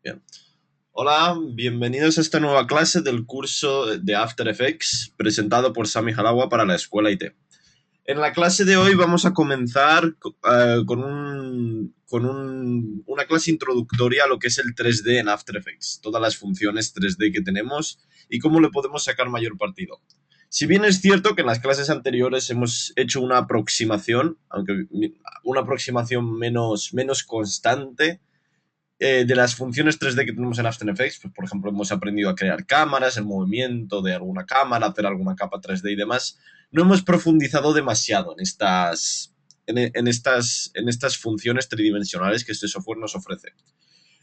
Bien. Hola, bienvenidos a esta nueva clase del curso de After Effects presentado por Sami Halawa para la Escuela IT. En la clase de hoy vamos a comenzar una clase introductoria a lo que es el 3D en After Effects, todas las funciones 3D que tenemos y cómo le podemos sacar mayor partido. Si bien es cierto que en las clases anteriores hemos hecho una aproximación, aunque una aproximación menos constante, de las funciones 3D que tenemos en After Effects, pues por ejemplo hemos aprendido a crear cámaras, el movimiento de alguna cámara, hacer alguna capa 3D y demás. No hemos profundizado demasiado en estas funciones tridimensionales que este software nos ofrece.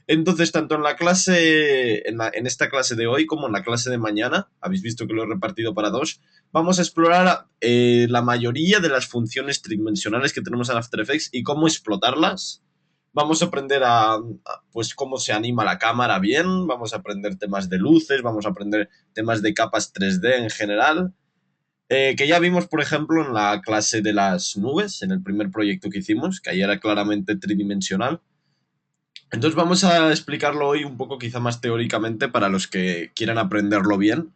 Entonces, tanto en la clase, en esta clase de hoy como en la clase de mañana, habéis visto que lo he repartido para dos, vamos a explorar la mayoría de las funciones tridimensionales que tenemos en After Effects y cómo explotarlas. Vamos a aprender pues cómo se anima la cámara bien, vamos a aprender temas de luces, vamos a aprender temas de capas 3D en general, que ya vimos, por ejemplo, en la clase de las nubes, en el primer proyecto que hicimos, que ahí era claramente tridimensional. Entonces vamos a explicarlo hoy un poco quizá más teóricamente para los que quieran aprenderlo bien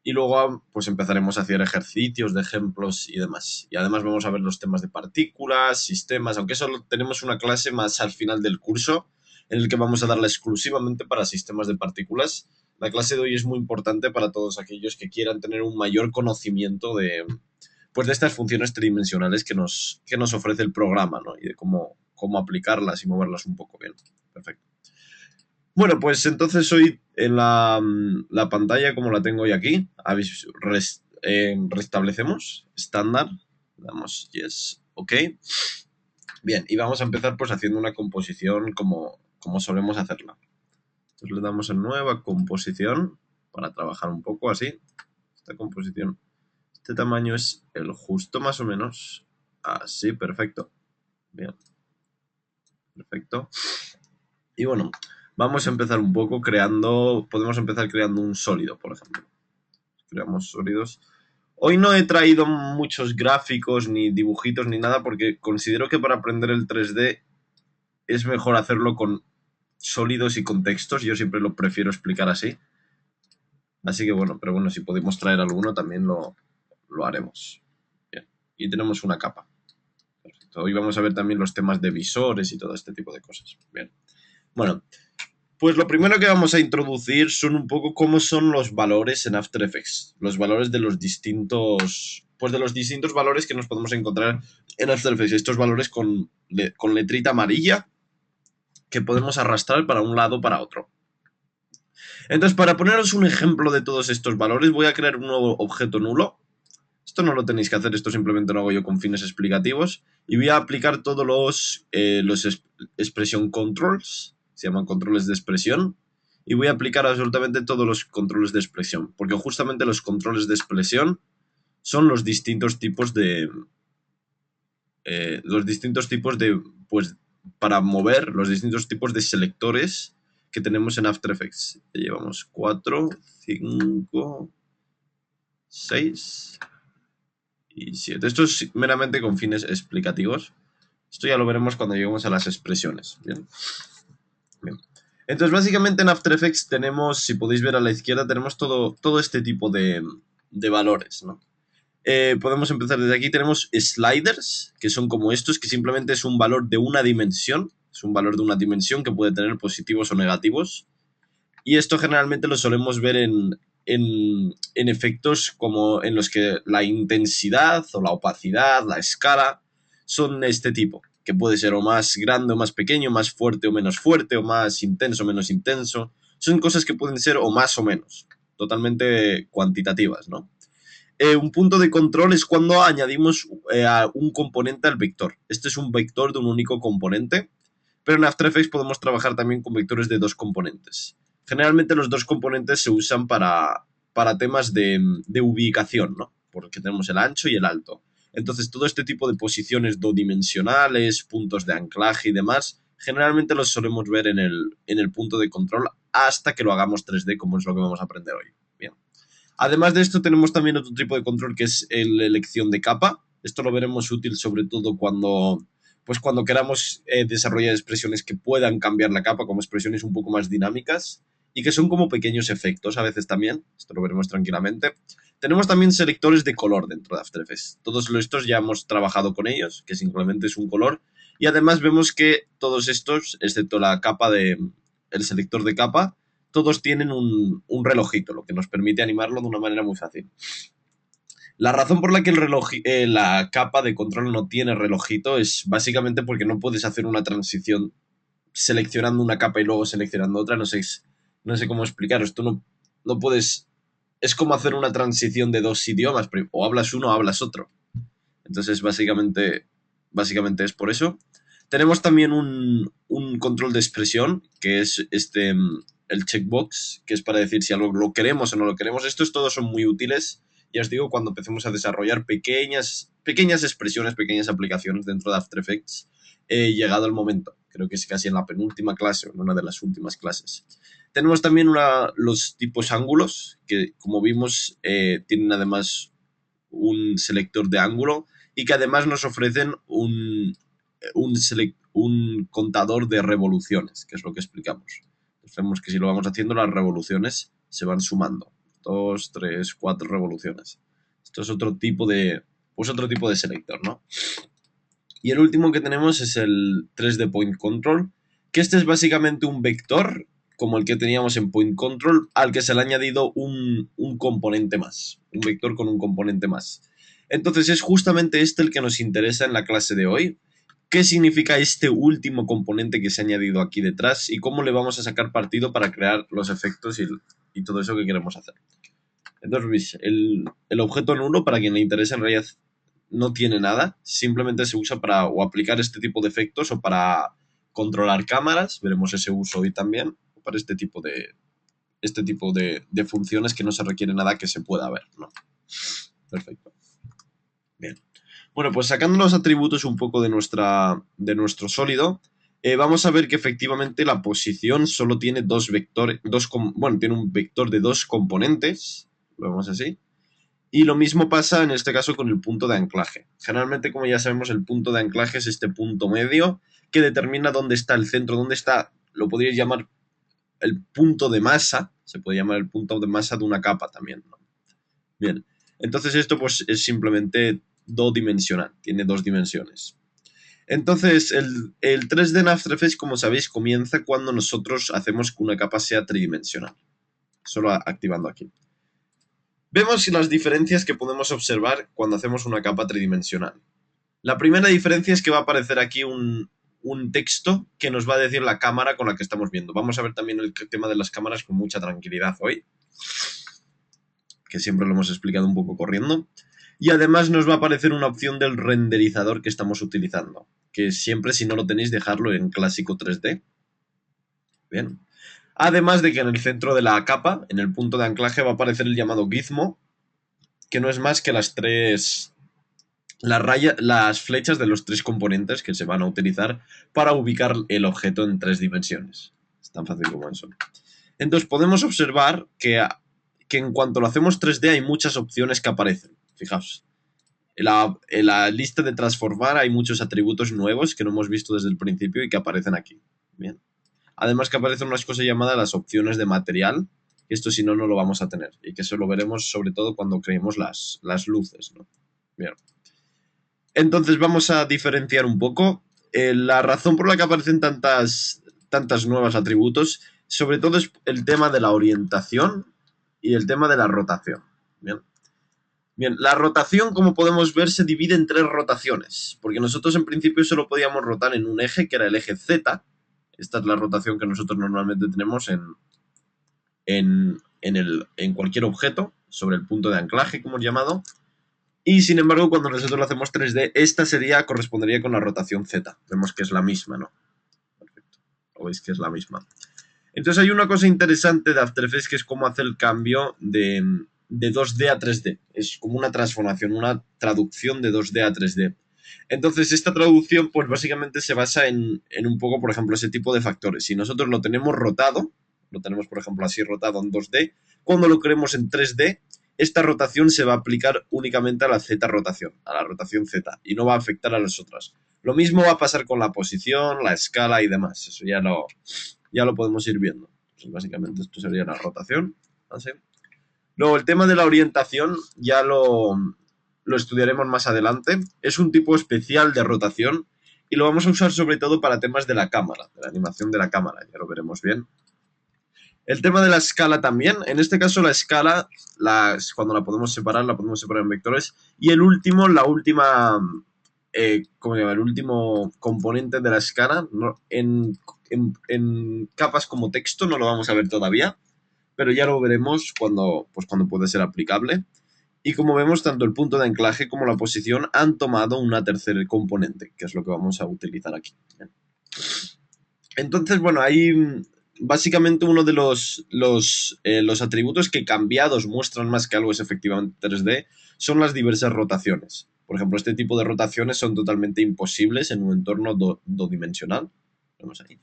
y luego pues empezaremos a hacer ejercicios de ejemplos y demás. Y además vamos a ver los temas de partículas, sistemas, aunque eso tenemos una clase más al final del curso en el que vamos a darla exclusivamente para sistemas de partículas. La clase de hoy es muy importante para todos aquellos que quieran tener un mayor conocimiento pues de estas funciones tridimensionales que nos ofrece el programa, ¿no? Y de cómo aplicarlas y moverlas un poco bien. Perfecto. Bueno, pues entonces hoy en la pantalla, como la tengo hoy aquí, restablecemos estándar, damos yes, ok. Bien, y vamos a empezar pues haciendo una composición como solemos hacerla. Entonces le damos en nueva composición para trabajar un poco así. Esta composición, este tamaño es el justo más o menos. Así, perfecto. Bien, perfecto. Y bueno, vamos a empezar un poco podemos empezar creando un sólido, por ejemplo. Creamos sólidos. Hoy no he traído muchos gráficos, ni dibujitos, ni nada, porque considero que para aprender el 3D es mejor hacerlo con sólidos y contextos. Yo siempre lo prefiero explicar así. Así que bueno, pero bueno, si podemos traer alguno también lo haremos. Bien. Y tenemos una capa. Perfecto. Hoy vamos a ver también los temas de visores y todo este tipo de cosas. Bien. Bueno, pues lo primero que vamos a introducir son un poco cómo son los valores en After Effects. Los valores de los distintos. Pues de los distintos valores que nos podemos encontrar en After Effects. Estos valores con letrita amarilla que podemos arrastrar para un lado o para otro. Entonces, para poneros un ejemplo de todos estos valores, voy a crear un nuevo objeto nulo. Esto no lo tenéis que hacer, esto simplemente lo hago yo con fines explicativos. Y voy a aplicar todos los expression controls, se llaman controles de expresión. Y voy a aplicar absolutamente todos los controles de expresión, porque justamente los controles de expresión son los distintos tipos de... pues, para mover los distintos tipos de selectores que tenemos en After Effects. Ya llevamos 4, 5, 6 y 7. Esto es meramente con fines explicativos. Esto ya lo veremos cuando lleguemos a las expresiones. Bien. Bien. Entonces, básicamente en After Effects tenemos, si podéis ver a la izquierda, tenemos todo este tipo de valores, ¿no? Podemos empezar desde aquí. Tenemos sliders, que son como estos, que simplemente es un valor de una dimensión. Es un valor de una dimensión que puede tener positivos o negativos. Y esto generalmente lo solemos ver en efectos como en los que la intensidad o la opacidad, la escala, son de este tipo, que puede ser o más grande o más pequeño, más fuerte o menos fuerte, o más intenso o menos intenso. Son cosas que pueden ser o más o menos, totalmente cuantitativas, ¿no? Un punto de control es cuando añadimos a un componente al vector. Este es un vector de un único componente, pero en After Effects podemos trabajar también con vectores de dos componentes. Generalmente los dos componentes se usan para temas de ubicación, ¿no? Porque tenemos el ancho y el alto. Entonces todo este tipo de posiciones dodimensionales, puntos de anclaje y demás, generalmente los solemos ver en el punto de control hasta que lo hagamos 3D, como es lo que vamos a aprender hoy. Bien. Además de esto tenemos también otro tipo de control que es la elección de capa. Esto lo veremos útil sobre todo pues cuando queramos desarrollar expresiones que puedan cambiar la capa, como expresiones un poco más dinámicas y que son como pequeños efectos a veces también. Esto lo veremos tranquilamente. Tenemos también selectores de color dentro de After Effects. Todos estos ya hemos trabajado con ellos, que simplemente es un color. Y además vemos que todos estos, excepto la capa el selector de capa, todos tienen un relojito, lo que nos permite animarlo de una manera muy fácil. La razón por la que la capa de control no tiene relojito es básicamente porque no puedes hacer una transición seleccionando una capa y luego seleccionando otra. No sé cómo explicaros. Tú no puedes... Es como hacer una transición de dos idiomas. O hablas uno o hablas otro. Entonces, básicamente es por eso. Tenemos también un control de expresión, que es el checkbox, que es para decir si algo lo queremos o no lo queremos. Estos todos son muy útiles. Ya os digo, cuando empecemos a desarrollar pequeñas expresiones, pequeñas aplicaciones dentro de After Effects, llegado el momento. Creo que es casi en la penúltima clase o en una de las últimas clases. Tenemos también los tipos ángulos, que como vimos tienen además un selector de ángulo y que además nos ofrecen un contador de revoluciones, que es lo que explicamos. Entonces vemos que si lo vamos haciendo, las revoluciones se van sumando. 2, 3, 4 revoluciones. Esto es otro tipo de selector, ¿no? Y el último que tenemos es el 3D Point Control, que este es básicamente un vector, como el que teníamos en Point Control, al que se le ha añadido un componente más. Un vector con un componente más. Entonces es justamente este el que nos interesa en la clase de hoy. ¿Qué significa este último componente que se ha añadido aquí detrás? Y cómo le vamos a sacar partido para crear los efectos y todo eso que queremos hacer. Entonces, ¿veis? El objeto nulo, para quien le interese, en realidad no tiene nada. Simplemente se usa para o aplicar este tipo de efectos o para controlar cámaras. Veremos ese uso hoy también. O para este tipo de funciones que no se requiere nada que se pueda ver, ¿no? Perfecto. Bien. Bueno, pues sacando los atributos un poco de nuestro sólido, vamos a ver que efectivamente la posición solo tiene dos vectores, tiene un vector de dos componentes, lo vemos así, y lo mismo pasa en este caso con el punto de anclaje. Generalmente, como ya sabemos, el punto de anclaje es este punto medio que determina dónde está el centro, dónde está, lo podríais llamar el punto de masa, se puede llamar el punto de masa de una capa también, ¿no? Bien, entonces esto pues es simplemente dimensional, tiene dos dimensiones. Entonces, el 3D en After Effects, como sabéis, comienza cuando nosotros hacemos que una capa sea tridimensional. Solo activando aquí. Vemos las diferencias que podemos observar cuando hacemos una capa tridimensional. La primera diferencia es que va a aparecer aquí un texto que nos va a decir la cámara con la que estamos viendo. Vamos a ver también el tema de las cámaras con mucha tranquilidad hoy, que siempre lo hemos explicado un poco corriendo. Y además nos va a aparecer una opción del renderizador que estamos utilizando, que siempre, si no lo tenéis, dejarlo en clásico 3D. Bien. Además de que en el centro de la capa, en el punto de anclaje, va a aparecer el llamado gizmo, que no es más que las flechas de los tres componentes que se van a utilizar para ubicar el objeto en 3 dimensiones. Es tan fácil como eso. Entonces podemos observar que en cuanto lo hacemos 3D hay muchas opciones que aparecen. Fijaos, en la lista de transformar hay muchos atributos nuevos que no hemos visto desde el principio y que aparecen aquí. Bien. Además que aparecen unas cosas llamadas las opciones de material. Esto si no, no lo vamos a tener. Y que eso lo veremos sobre todo cuando creemos las luces, ¿no? Bien. Entonces vamos a diferenciar un poco. La razón por la que aparecen tantas nuevos atributos, sobre todo es el tema de la orientación y el tema de la rotación. Bien, la rotación, como podemos ver, se divide en 3 rotaciones, porque nosotros en principio solo podíamos rotar en un eje, que era el eje Z. Esta es la rotación que nosotros normalmente tenemos en cualquier objeto, sobre el punto de anclaje que hemos llamado. Y sin embargo, cuando nosotros lo hacemos 3D, esta correspondería con la rotación Z. Vemos que es la misma, ¿no? Perfecto. Lo veis que es la misma. Entonces hay una cosa interesante de After Effects que es cómo hacer el cambio de 2D a 3D. Es como una transformación, una traducción de 2D a 3D. Entonces esta traducción pues básicamente se basa en un poco, por ejemplo, ese tipo de factores. Si nosotros lo tenemos rotado, lo tenemos por ejemplo así rotado en 2D, cuando lo queremos en 3D, esta rotación se va a aplicar únicamente a la Z rotación, a la rotación Z, y no va a afectar a las otras. Lo mismo va a pasar con la posición, la escala y demás. Eso ya lo podemos ir viendo. Pues básicamente esto sería la rotación. ¿Así? Luego el tema de la orientación ya lo estudiaremos más adelante. Es un tipo especial de rotación y lo vamos a usar sobre todo para temas de la cámara, de la animación de la cámara. Ya lo veremos bien. El tema de la escala también. En este caso la escala, cuando la podemos separar en vectores. Y el último, la última... ¿cómo se llama? El último componente de la escala, ¿no? En capas como texto no lo vamos a ver todavía, pero ya lo veremos cuando puede ser aplicable. Y como vemos, tanto el punto de anclaje como la posición han tomado una tercera componente, que es lo que vamos a utilizar aquí. Entonces, bueno, hay básicamente uno de los atributos que cambiados muestran más que algo es efectivamente 3D, son las diversas rotaciones. Por ejemplo, este tipo de rotaciones son totalmente imposibles en un entorno dodimensional. Vemos ahí.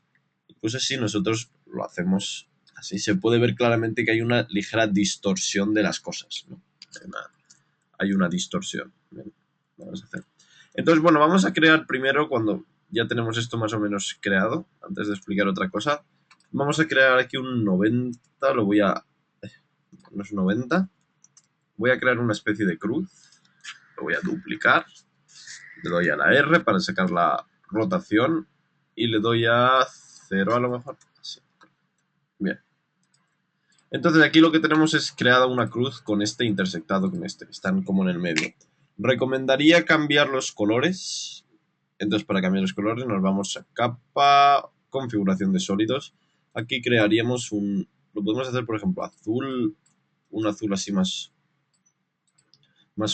Incluso si nosotros lo hacemos así, se puede ver claramente que hay una ligera distorsión de las cosas, ¿no? Hay una distorsión. Bien, vamos a hacer. Entonces, bueno, vamos a crear primero, cuando ya tenemos esto más o menos creado, antes de explicar otra cosa, vamos a crear aquí un 90, lo voy a... no es 90. Voy a crear una especie de cruz. Lo voy a duplicar, le doy a la R para sacar la rotación y le doy a 0 a lo mejor. Así. Bien. Entonces aquí lo que tenemos es creada una cruz con este intersectado con este, están como en el medio. Recomendaría cambiar los colores. Entonces para cambiar los colores nos vamos a capa, configuración de sólidos. Aquí crearíamos lo podemos hacer por ejemplo azul, un azul así más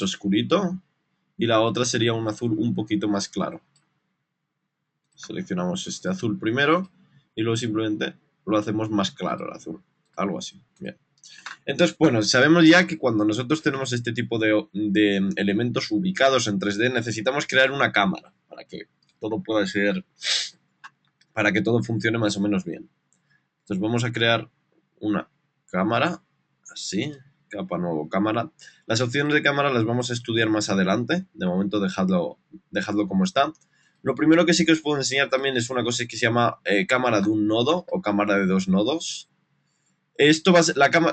oscurito. Y la otra sería un azul un poquito más claro. Seleccionamos este azul primero y luego simplemente lo hacemos más claro el azul. Algo así. Bien. Entonces, bueno, sabemos ya que cuando nosotros tenemos este tipo de elementos ubicados en 3D necesitamos crear una cámara para que todo pueda ser... para que todo funcione más o menos bien. Entonces vamos a crear una cámara, así, capa nuevo, cámara. Las opciones de cámara las vamos a estudiar más adelante, de momento dejadlo como está. Lo primero que sí que os puedo enseñar también es una cosa que se llama cámara de un nodo o cámara de dos nodos. Esto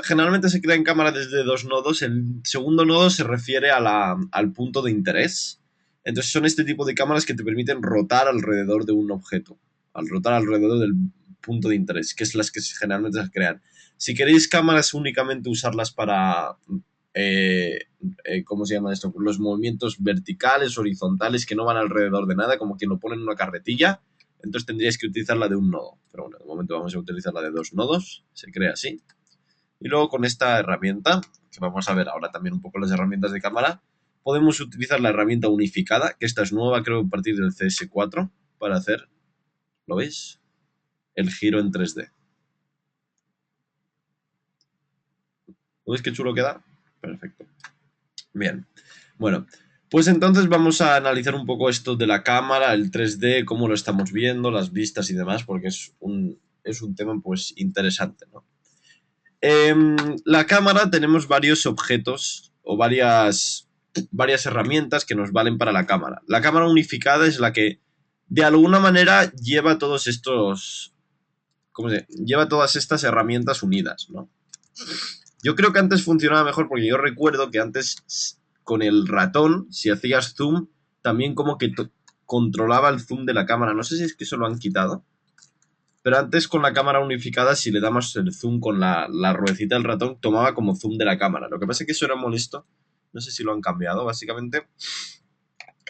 generalmente se crea en cámara desde dos nodos. El segundo nodo se refiere al punto de interés. Entonces son este tipo de cámaras que te permiten rotar alrededor de un objeto, al rotar alrededor del punto de interés, que es las que generalmente se crean. Si queréis cámaras únicamente usarlas para, ¿cómo se llama esto? Los movimientos verticales, horizontales, que no van alrededor de nada, como quien lo pone en una carretilla, entonces tendríais que utilizar la de un nodo. Pero bueno, de momento vamos a utilizar la de dos nodos, se crea así. Y luego con esta herramienta, que vamos a ver ahora también un poco las herramientas de cámara, podemos utilizar la herramienta unificada, que esta es nueva, creo, a partir del CS4, para hacer, ¿lo veis? El giro en 3D. ¿Lo veis qué chulo queda? Perfecto. Bien. Bueno, pues entonces vamos a analizar un poco esto de la cámara, el 3D, cómo lo estamos viendo, las vistas y demás, porque es un tema pues interesante, ¿no? La cámara tenemos varios objetos o varias herramientas que nos valen para la cámara. La cámara unificada es la que de alguna manera lleva todos estos... ¿cómo se llama? Lleva todas estas herramientas unidas, ¿no? Yo creo que antes funcionaba mejor porque yo recuerdo que antes con el ratón, si hacías zoom, también como que controlaba el zoom de la cámara. No sé si es que eso lo han quitado. Pero antes con la cámara unificada, si le damos el zoom con la ruedecita del ratón, tomaba como zoom de la cámara. Lo que pasa es que eso era molesto. No sé si lo han cambiado, básicamente.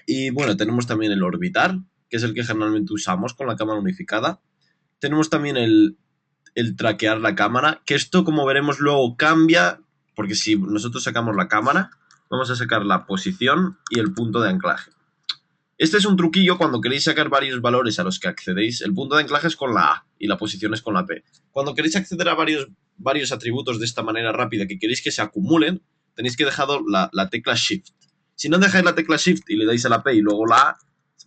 Y bueno, tenemos también el orbitar, que es el que generalmente usamos con la cámara unificada. Tenemos también el traquear la cámara, que esto, como veremos luego, cambia, porque si nosotros sacamos la cámara, vamos a sacar la posición y el punto de anclaje. Este es un truquillo cuando queréis sacar varios valores a los que accedéis. El punto de anclaje es con la A y la posición es con la P. Cuando queréis acceder a varios atributos de esta manera rápida que queréis que se acumulen, tenéis que dejar la tecla Shift. Si no dejáis la tecla Shift y le dais a la P y luego la A,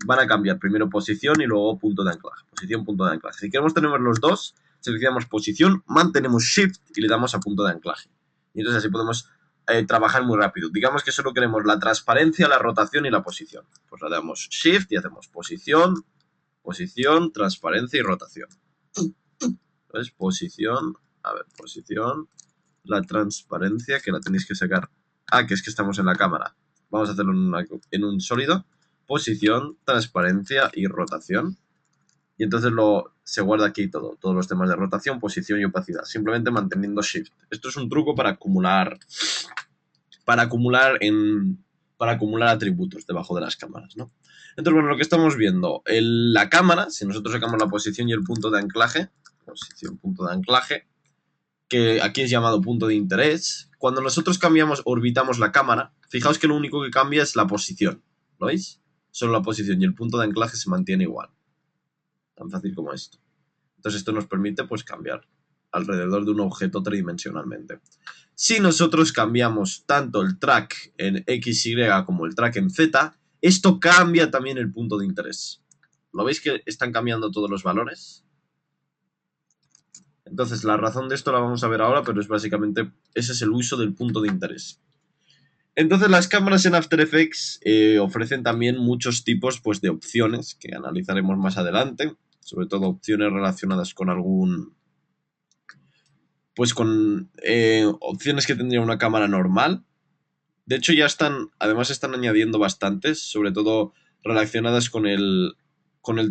van a cambiar primero posición y luego punto de anclaje. Posición, punto de anclaje. Si queremos tener los dos, seleccionamos posición, mantenemos Shift y le damos a punto de anclaje. Y entonces así podemos trabajar muy rápido. Digamos que solo queremos la transparencia, la rotación y la posición. Pues le damos Shift y hacemos posición, posición, transparencia y rotación. Entonces, posición, a ver, posición, la transparencia, que la tenéis que sacar. Ah, que es que estamos en la cámara. Vamos a hacerlo en un sólido. Posición, transparencia y rotación. Y entonces se guarda aquí todos los temas de rotación, posición y opacidad, simplemente manteniendo Shift. Esto es un truco para acumular atributos debajo de las cámaras, ¿no? Entonces, bueno, lo que estamos viendo, la cámara, si nosotros sacamos la posición y el punto de anclaje, posición, punto de anclaje, que aquí es llamado punto de interés, cuando nosotros orbitamos la cámara, fijaos que lo único que cambia es la posición, ¿lo veis? Solo la posición y el punto de anclaje se mantiene igual. Tan fácil como esto. Entonces esto nos permite pues cambiar alrededor de un objeto tridimensionalmente. Si nosotros cambiamos tanto el track en XY como el track en Z, esto cambia también el punto de interés. ¿Lo veis que están cambiando todos los valores? Entonces la razón de esto la vamos a ver ahora, pero es básicamente, ese es el uso del punto de interés. Entonces las cámaras en After Effects ofrecen también muchos tipos pues, de opciones que analizaremos más adelante, sobre todo opciones relacionadas con opciones que tendría una cámara normal. De hecho además están añadiendo bastantes, sobre todo relacionadas con el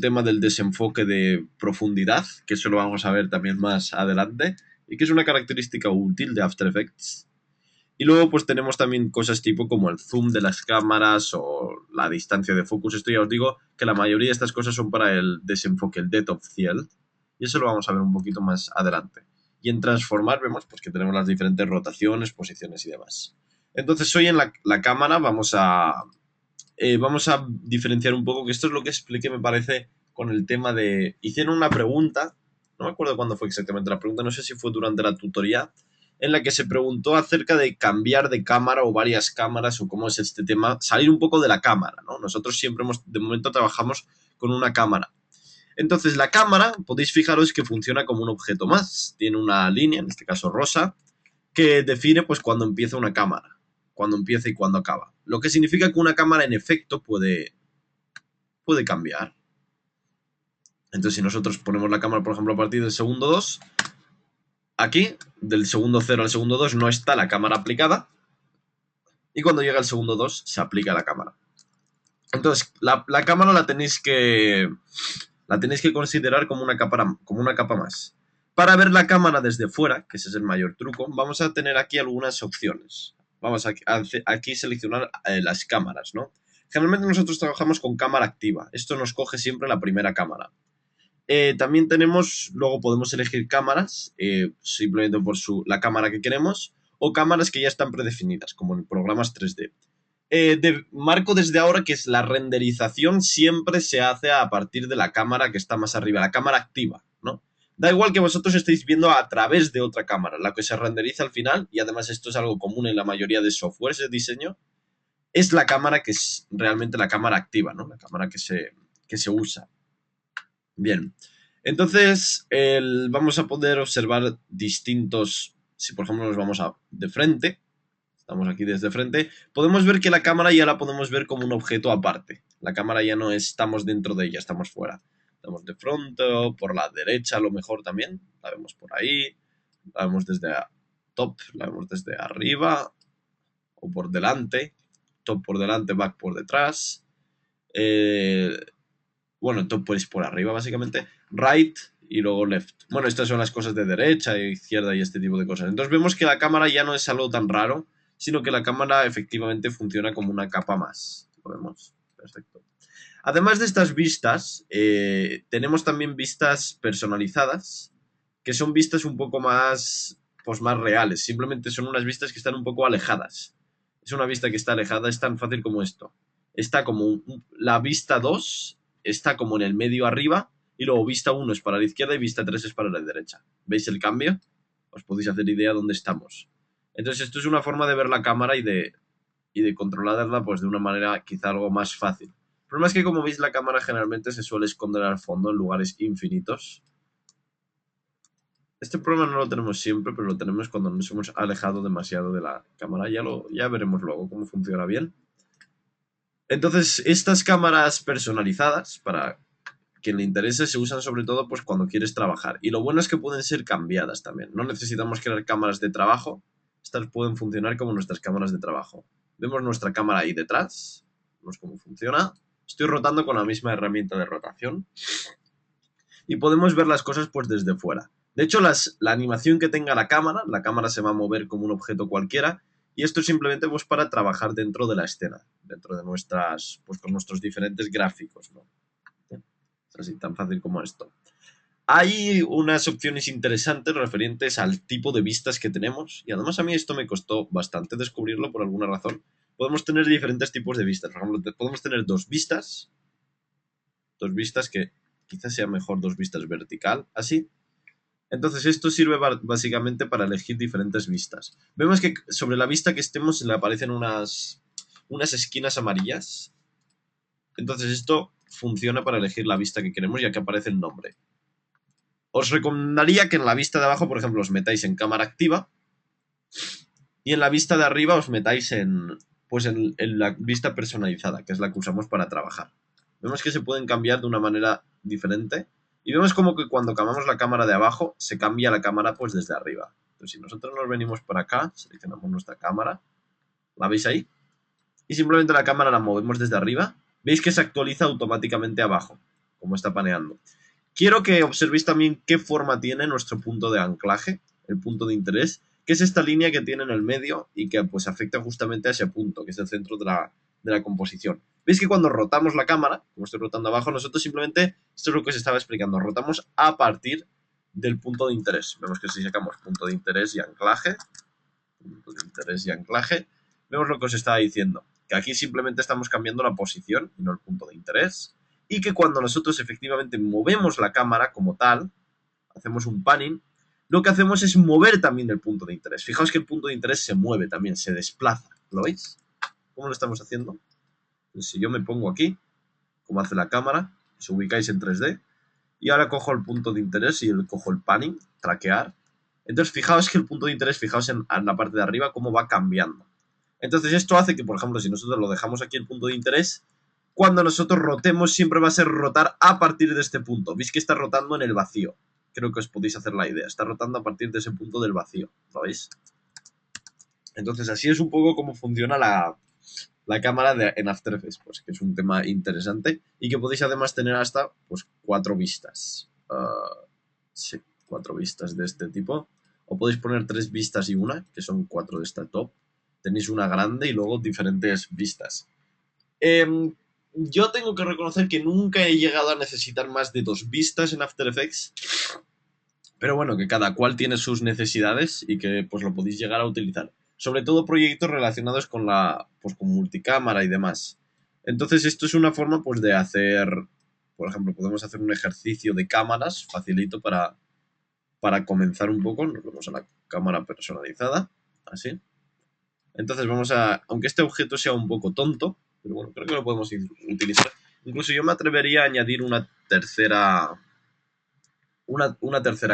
tema del desenfoque de profundidad, que eso lo vamos a ver también más adelante, y que es una característica útil de After Effects. Y luego pues tenemos también cosas tipo como el zoom de las cámaras o la distancia de focus. Esto ya os digo que la mayoría de estas cosas son para el desenfoque, el depth of field. Y eso lo vamos a ver un poquito más adelante. Y en transformar vemos pues, que tenemos las diferentes rotaciones, posiciones y demás. Entonces hoy en la cámara vamos a diferenciar un poco, que esto es lo que expliqué me parece con el tema de... Hicieron una pregunta, no me acuerdo cuándo fue exactamente la pregunta, no sé si fue durante la tutoría, en la que se preguntó acerca de cambiar de cámara o varias cámaras o cómo es este tema, salir un poco de la cámara, ¿no? Nosotros siempre de momento trabajamos con una cámara. Entonces la cámara, podéis fijaros que funciona como un objeto más. Tiene una línea, en este caso rosa, que define pues cuando empieza una cámara, cuando empieza y cuando acaba. Lo que significa que una cámara en efecto puede cambiar. Entonces si nosotros ponemos la cámara, por ejemplo, a partir del segundo 2, aquí, del segundo 0 al segundo 2, no está la cámara aplicada. Y cuando llega el segundo 2, se aplica la cámara. Entonces, la cámara la tenéis que considerar como una capa más. Para ver la cámara desde fuera, que ese es el mayor truco, vamos a tener aquí algunas opciones. Vamos a aquí seleccionar las cámaras, ¿no? Generalmente nosotros trabajamos con cámara activa. Esto nos coge siempre la primera cámara. También luego podemos elegir cámaras, simplemente por la cámara que queremos, o cámaras que ya están predefinidas, como en programas 3D. Marco desde ahora que es la renderización siempre se hace a partir de la cámara que está más arriba, la cámara activa, ¿no? Da igual que vosotros estéis viendo a través de otra cámara, la que se renderiza al final, y además esto es algo común en la mayoría de softwares de diseño, es la cámara que es realmente la cámara activa, ¿no? La cámara que se usa. Bien, entonces vamos a poder observar distintos, si por ejemplo nos vamos de frente, estamos aquí desde frente, podemos ver que la cámara ya la podemos ver como un objeto aparte. La cámara ya no estamos dentro de ella, estamos fuera. Estamos de frente, por la derecha a lo mejor también, la vemos por ahí, la vemos desde top, la vemos desde arriba o por delante, top por delante, back por detrás. Bueno, top pues por arriba básicamente, right y luego left. Bueno, estas son las cosas de derecha e izquierda y este tipo de cosas. Entonces vemos que la cámara ya no es algo tan raro, sino que la cámara efectivamente funciona como una capa más. Lo vemos. Perfecto. Además de estas vistas, tenemos también vistas personalizadas, que son vistas un poco más, pues más reales. Simplemente son unas vistas que están un poco alejadas. Es una vista que está alejada, es tan fácil como esto. Está como la vista 2 está como en el medio arriba, y luego vista 1 es para la izquierda y vista 3 es para la derecha. ¿Veis el cambio? Os podéis hacer idea dónde estamos. Entonces esto es una forma de ver la cámara y de controlarla pues de una manera quizá algo más fácil. El problema es que, como veis, la cámara generalmente se suele esconder al fondo en lugares infinitos. Este problema no lo tenemos siempre, pero lo tenemos cuando nos hemos alejado demasiado de la cámara. Ya veremos luego cómo funciona bien. Entonces, estas cámaras personalizadas, para quien le interese, se usan sobre todo pues, cuando quieres trabajar. Y lo bueno es que pueden ser cambiadas también. No necesitamos crear cámaras de trabajo. Estas pueden funcionar como nuestras cámaras de trabajo. Vemos nuestra cámara ahí detrás. Vemos cómo funciona. Estoy rotando con la misma herramienta de rotación. Y podemos ver las cosas pues desde fuera. De hecho, la animación que tenga la cámara se va a mover como un objeto cualquiera. Y esto es simplemente pues, para trabajar dentro de la escena. Dentro de nuestras, pues con nuestros diferentes gráficos, ¿no? Es así, tan fácil como esto. Hay unas opciones interesantes referentes al tipo de vistas que tenemos, y además a mí esto me costó bastante descubrirlo por alguna razón. Podemos tener diferentes tipos de vistas. Por ejemplo, podemos tener dos vistas que quizás sea mejor dos vistas vertical, así. Entonces esto sirve básicamente para elegir diferentes vistas. Vemos que sobre la vista que estemos le aparecen unas esquinas amarillas. Entonces esto funciona para elegir la vista que queremos, ya que aparece el nombre. Os recomendaría que en la vista de abajo, por ejemplo, os metáis en cámara activa y en la vista de arriba os metáis pues en la vista personalizada, que es la que usamos para trabajar. Vemos que se pueden cambiar de una manera diferente y vemos como que cuando cambiamos la cámara de abajo se cambia la cámara pues desde arriba. Entonces si nosotros nos venimos para acá, seleccionamos nuestra cámara, ¿la veis ahí? Y simplemente la cámara la movemos desde arriba, veis que se actualiza automáticamente abajo, como está paneando. Quiero que observéis también qué forma tiene nuestro punto de anclaje, el punto de interés, que es esta línea que tiene en el medio y que pues afecta justamente a ese punto, que es el centro de la composición. Veis que cuando rotamos la cámara, como estoy rotando abajo, nosotros simplemente, esto es lo que os estaba explicando, rotamos a partir del punto de interés. Vemos que si sacamos punto de interés y anclaje, vemos lo que os estaba diciendo, que aquí simplemente estamos cambiando la posición y no el punto de interés, y que cuando nosotros efectivamente movemos la cámara como tal, hacemos un panning, lo que hacemos es mover también el punto de interés. Fijaos que el punto de interés se mueve también, se desplaza. ¿Lo veis? ¿Cómo lo estamos haciendo? Pues si yo me pongo aquí, como hace la cámara, os ubicáis en 3D, y ahora cojo el punto de interés y cojo el panning, traquear. Entonces fijaos que el punto de interés, fijaos en la parte de arriba cómo va cambiando. Entonces esto hace que, por ejemplo, si nosotros lo dejamos aquí el punto de interés, cuando nosotros rotemos siempre va a ser rotar a partir de este punto. Veis que está rotando en el vacío. Creo que os podéis hacer la idea. Está rotando a partir de ese punto del vacío. ¿Lo veis? Entonces así es un poco cómo funciona la cámara en After Effects, pues, que es un tema interesante y que podéis además tener hasta pues 4 vistas. Sí, 4 vistas de este tipo. O podéis poner 3 vistas y una, que son 4 de esta top. Tenéis una grande y luego diferentes vistas. Yo tengo que reconocer que nunca he llegado a necesitar más de 2 vistas en After Effects. Pero bueno, que cada cual tiene sus necesidades y que pues lo podéis llegar a utilizar. Sobre todo proyectos relacionados con con multicámara y demás. Entonces esto es una forma pues de hacer, por ejemplo, podemos hacer un ejercicio de cámaras facilito para comenzar un poco. Nos vamos a la cámara personalizada, así. Entonces vamos a, aunque este objeto sea un poco tonto, pero bueno, creo que lo podemos utilizar. Incluso yo me atrevería a añadir una tercera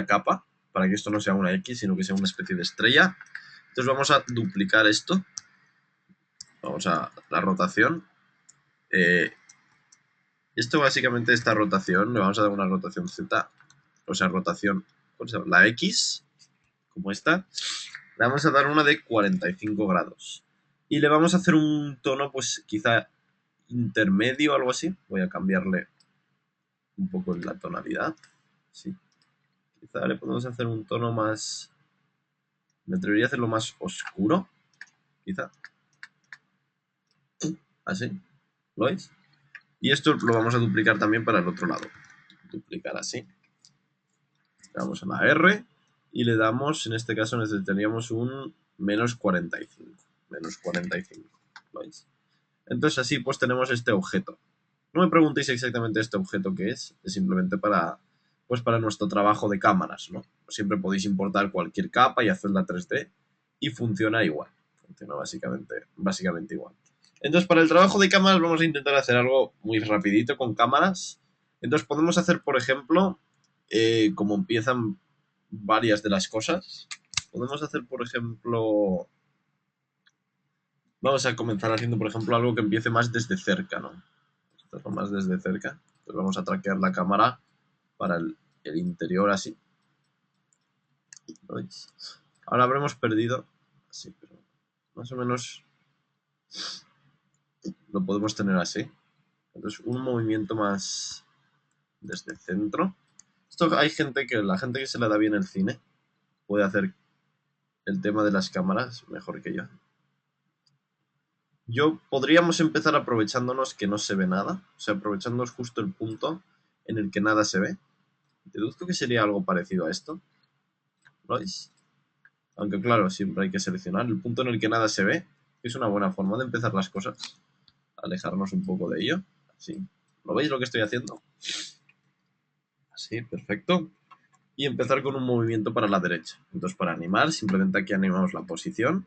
capa, para que esto no sea una X, sino que sea una especie de estrella. Entonces vamos a duplicar esto. Vamos a la rotación. Esto básicamente, esta rotación, le vamos a dar una rotación Z, o sea, rotación, la X, como esta. Le vamos a dar una de 45 grados. Y le vamos a hacer un tono, pues quizá intermedio o algo así. Voy a cambiarle un poco la tonalidad. Sí. Quizá le podemos hacer un tono más... Me atrevería a hacerlo más oscuro, quizá. Así. ¿Lo veis? Y esto lo vamos a duplicar también para el otro lado. Duplicar así. Le damos a la R y le damos, en este caso necesitaríamos un menos 45. Menos 45. ¿Lo veis? Entonces así pues tenemos este objeto. No me preguntéis exactamente este objeto qué es simplemente para nuestro trabajo de cámaras, ¿no? Siempre podéis importar cualquier capa y hacerla 3D y funciona igual. Funciona básicamente igual. Entonces, para el trabajo de cámaras vamos a intentar hacer algo muy rapidito con cámaras. Entonces, podemos hacer, por ejemplo, como empiezan varias de las cosas. Podemos hacer, por ejemplo... Vamos a comenzar haciendo, por ejemplo, algo que empiece más desde cerca, ¿no? Hacerlo más desde cerca. Entonces vamos a traquear la cámara para el interior así. ¿Lo veis? Ahora habremos perdido... Sí, pero más o menos lo podemos tener así. Entonces un movimiento más desde el centro. Esto hay gente que... La gente que se le da bien el cine puede hacer el tema de las cámaras mejor que yo. Podríamos empezar aprovechándonos que no se ve nada. O sea, aprovechándonos justo el punto en el que nada se ve. Deduzco que sería algo parecido a esto. ¿Lo veis? Aunque claro, siempre hay que seleccionar el punto en el que nada se ve. Es una buena forma de empezar las cosas. Alejarnos un poco de ello. Así. ¿Lo veis lo que estoy haciendo? Así, perfecto. Y empezar con un movimiento para la derecha. Entonces, para animar, simplemente aquí animamos la posición.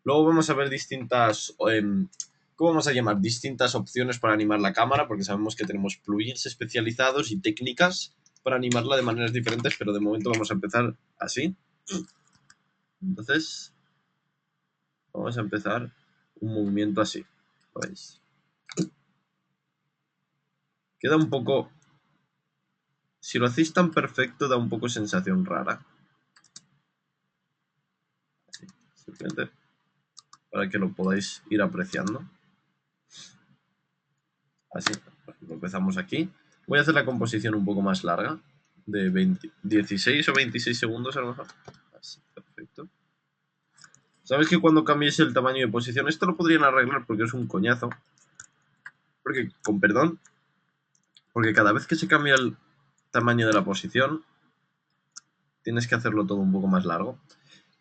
Luego vamos a ver distintas... ¿cómo vamos a llamar? Distintas opciones para animar la cámara, porque sabemos que tenemos plugins especializados y técnicas para animarla de maneras diferentes, pero de momento vamos a empezar así. Entonces, vamos a empezar un movimiento así. ¿Lo veis? Queda un poco... Si lo hacéis tan perfecto, da un poco sensación rara. Así, simplemente para que lo podáis ir apreciando. Así, por ejemplo, empezamos aquí. Voy a hacer la composición un poco más larga, de 16 o 26 segundos a lo mejor. Así, perfecto. ¿Sabes que cuando cambiéis el tamaño de posición, esto lo podrían arreglar porque es un coñazo? Porque, con perdón, porque cada vez que se cambia el tamaño de la posición, tienes que hacerlo todo un poco más largo.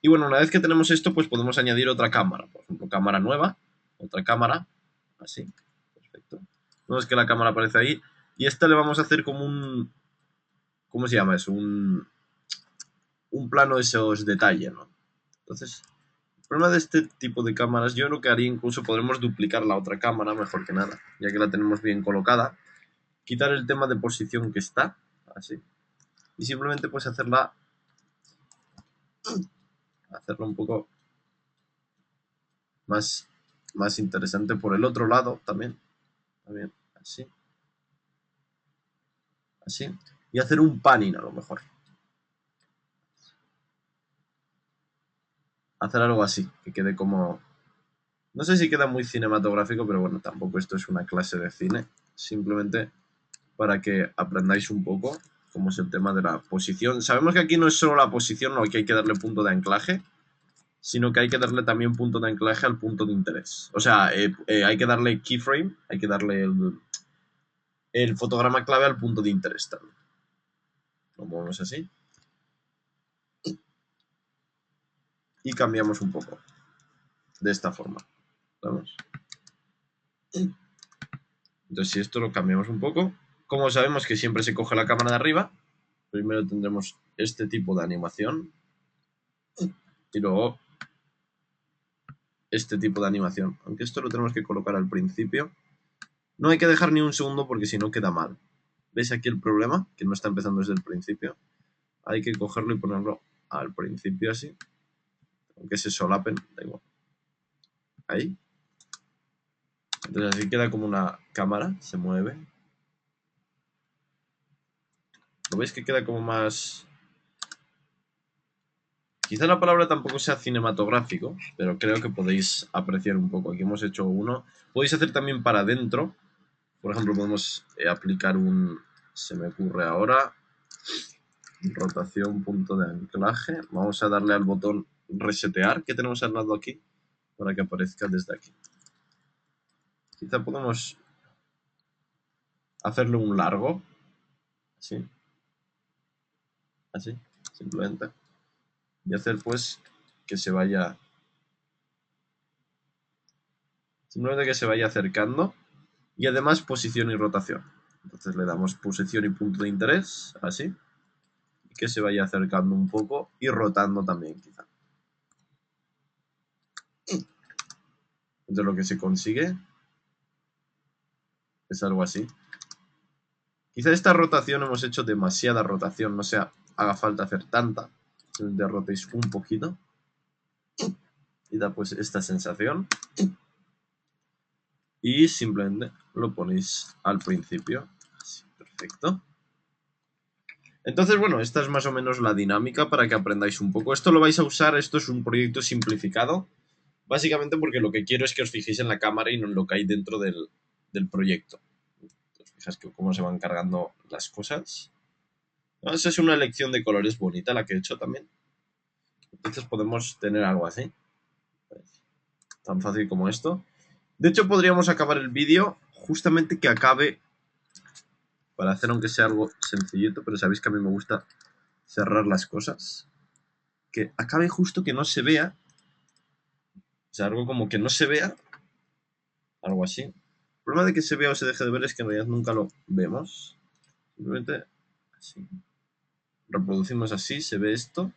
Y bueno, una vez que tenemos esto, pues podemos añadir otra cámara. Por ejemplo, cámara nueva, otra cámara, así, perfecto. Vemos que la cámara aparece ahí. Y esta le vamos a hacer como un... ¿Cómo se llama eso? Un plano de esos detalles, ¿no? Entonces, el problema de este tipo de cámaras, yo lo que haría incluso podremos duplicar la otra cámara, mejor que nada, ya que la tenemos bien colocada. Quitar el tema de posición que está, así. Y simplemente pues hacerla un poco más interesante por el otro lado también. Así. Así. Y hacer un panning a lo mejor. Hacer algo así, que quede como... No sé si queda muy cinematográfico, pero bueno, tampoco esto es una clase de cine. Simplemente para que aprendáis un poco cómo es el tema de la posición. Sabemos que aquí no es solo la posición, no, que hay que darle punto de anclaje, sino que hay que darle también punto de anclaje al punto de interés. O sea, hay que darle keyframe, hay que darle el fotograma clave al punto de interés también. Lo movemos así. Y cambiamos un poco. De esta forma. ¿Vamos? Entonces, si esto lo cambiamos un poco, como sabemos que siempre se coge la cámara de arriba, primero tendremos este tipo de animación. Y luego este tipo de animación. Aunque esto lo tenemos que colocar al principio. No hay que dejar ni un segundo porque si no queda mal. ¿Veis aquí el problema? Que no está empezando desde el principio. Hay que cogerlo y ponerlo al principio así. Aunque se solapen, da igual. Ahí. Entonces así queda como una cámara, se mueve. ¿Lo veis que queda como más...? Quizá la palabra tampoco sea cinematográfico, pero creo que podéis apreciar un poco. Aquí hemos hecho uno. Podéis hacer también para adentro. Por ejemplo, podemos aplicar un... Se me ocurre ahora. Rotación, punto de anclaje. Vamos a darle al botón resetear que tenemos al lado aquí para que aparezca desde aquí. Quizá podemos hacerle un largo. Así. Así, simplemente. Y hacer pues que se vaya... Simplemente que se vaya acercando. Y además posición y rotación. Entonces le damos posición y punto de interés, así. Y que se vaya acercando un poco y rotando también, quizá. Entonces lo que se consigue es algo así. Quizá esta rotación hemos hecho demasiada rotación, o sea, haga falta hacer tanta. Derrotéis un poquito. Y da pues esta sensación. Y simplemente lo ponéis al principio. Así, perfecto. Entonces, bueno, esta es más o menos la dinámica para que aprendáis un poco. Esto lo vais a usar, esto es un proyecto simplificado. Básicamente porque lo que quiero es que os fijéis en la cámara y no en lo que hay dentro del proyecto. Os fijas que cómo se van cargando las cosas. Esa es una elección de colores bonita la que he hecho también. Entonces podemos tener algo así. Tan fácil como esto. De hecho, podríamos acabar el vídeo justamente que acabe, para hacer aunque sea algo sencillito, pero sabéis que a mí me gusta cerrar las cosas. Que acabe justo que no se vea. O sea, algo como que no se vea. Algo así. El problema de que se vea o se deje de ver es que en realidad nunca lo vemos. Simplemente así. Reproducimos así, se ve esto.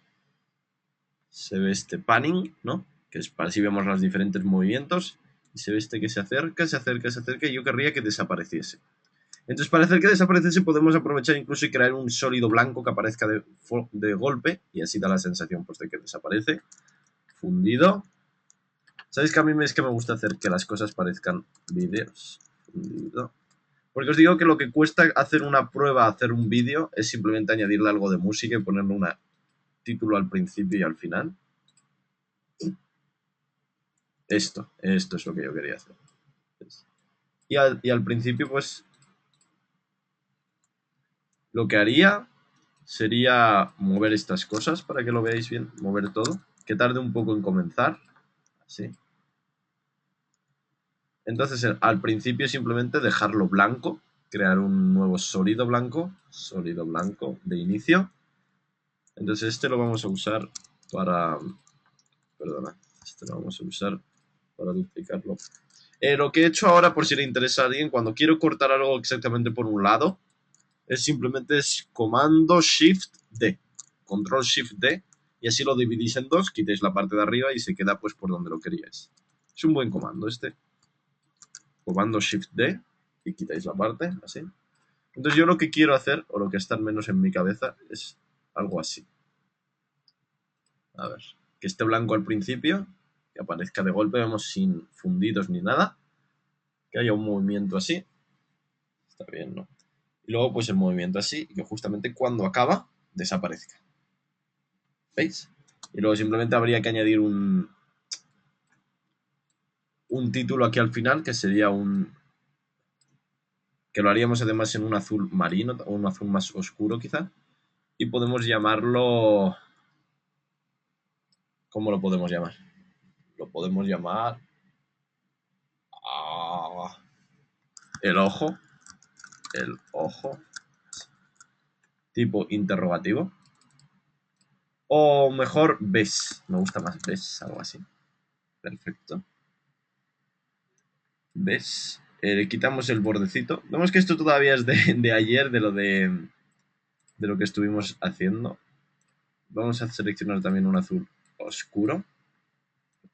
Se ve este panning, ¿no? Que es para así vemos los diferentes movimientos. Y se ve este que se acerca, se acerca, se acerca. Y yo querría que desapareciese. Entonces, para hacer que desapareciese, podemos aprovechar incluso y crear un sólido blanco que aparezca de golpe. Y así da la sensación pues, de que desaparece. Fundido. ¿Sabéis que a mí es que me gusta hacer que las cosas parezcan vídeos? Fundido. Porque os digo que lo que cuesta hacer una prueba, hacer un vídeo, es simplemente añadirle algo de música y ponerle un título al principio y al final. Esto es lo que yo quería hacer. Y al principio, pues, lo que haría sería mover estas cosas para que lo veáis bien, mover todo, que tarde un poco en comenzar, así. Entonces, al principio simplemente dejarlo blanco, crear un nuevo sólido blanco de inicio. Entonces este lo vamos a usar para... Perdona, este lo vamos a usar para duplicarlo. Lo que he hecho ahora, por si le interesa a alguien, cuando quiero cortar algo exactamente por un lado, es simplemente comando Shift D, Control Shift D, y así lo dividís en dos, quitéis la parte de arriba y se queda pues por donde lo queríais. Es un buen comando este. Comando Shift D y quitáis la parte, así. Entonces yo lo que quiero hacer, o lo que está menos en mi cabeza, es algo así. A ver, que esté blanco al principio, que aparezca de golpe, vemos sin fundidos ni nada, que haya un movimiento así. Está bien, ¿no? Y luego pues el movimiento así, y que justamente cuando acaba, desaparezca. ¿Veis? Y luego simplemente habría que añadir un título aquí al final, que sería que lo haríamos además en un azul marino, o un azul más oscuro quizá. Y podemos llamarlo... ¿Cómo lo podemos llamar? Lo podemos llamar... el ojo. El ojo. Tipo interrogativo. O mejor, ves. Me gusta más ves, algo así. Perfecto. ¿Ves? Le quitamos el bordecito. Vemos que esto todavía es de ayer, de lo que estuvimos haciendo. Vamos a seleccionar también un azul oscuro.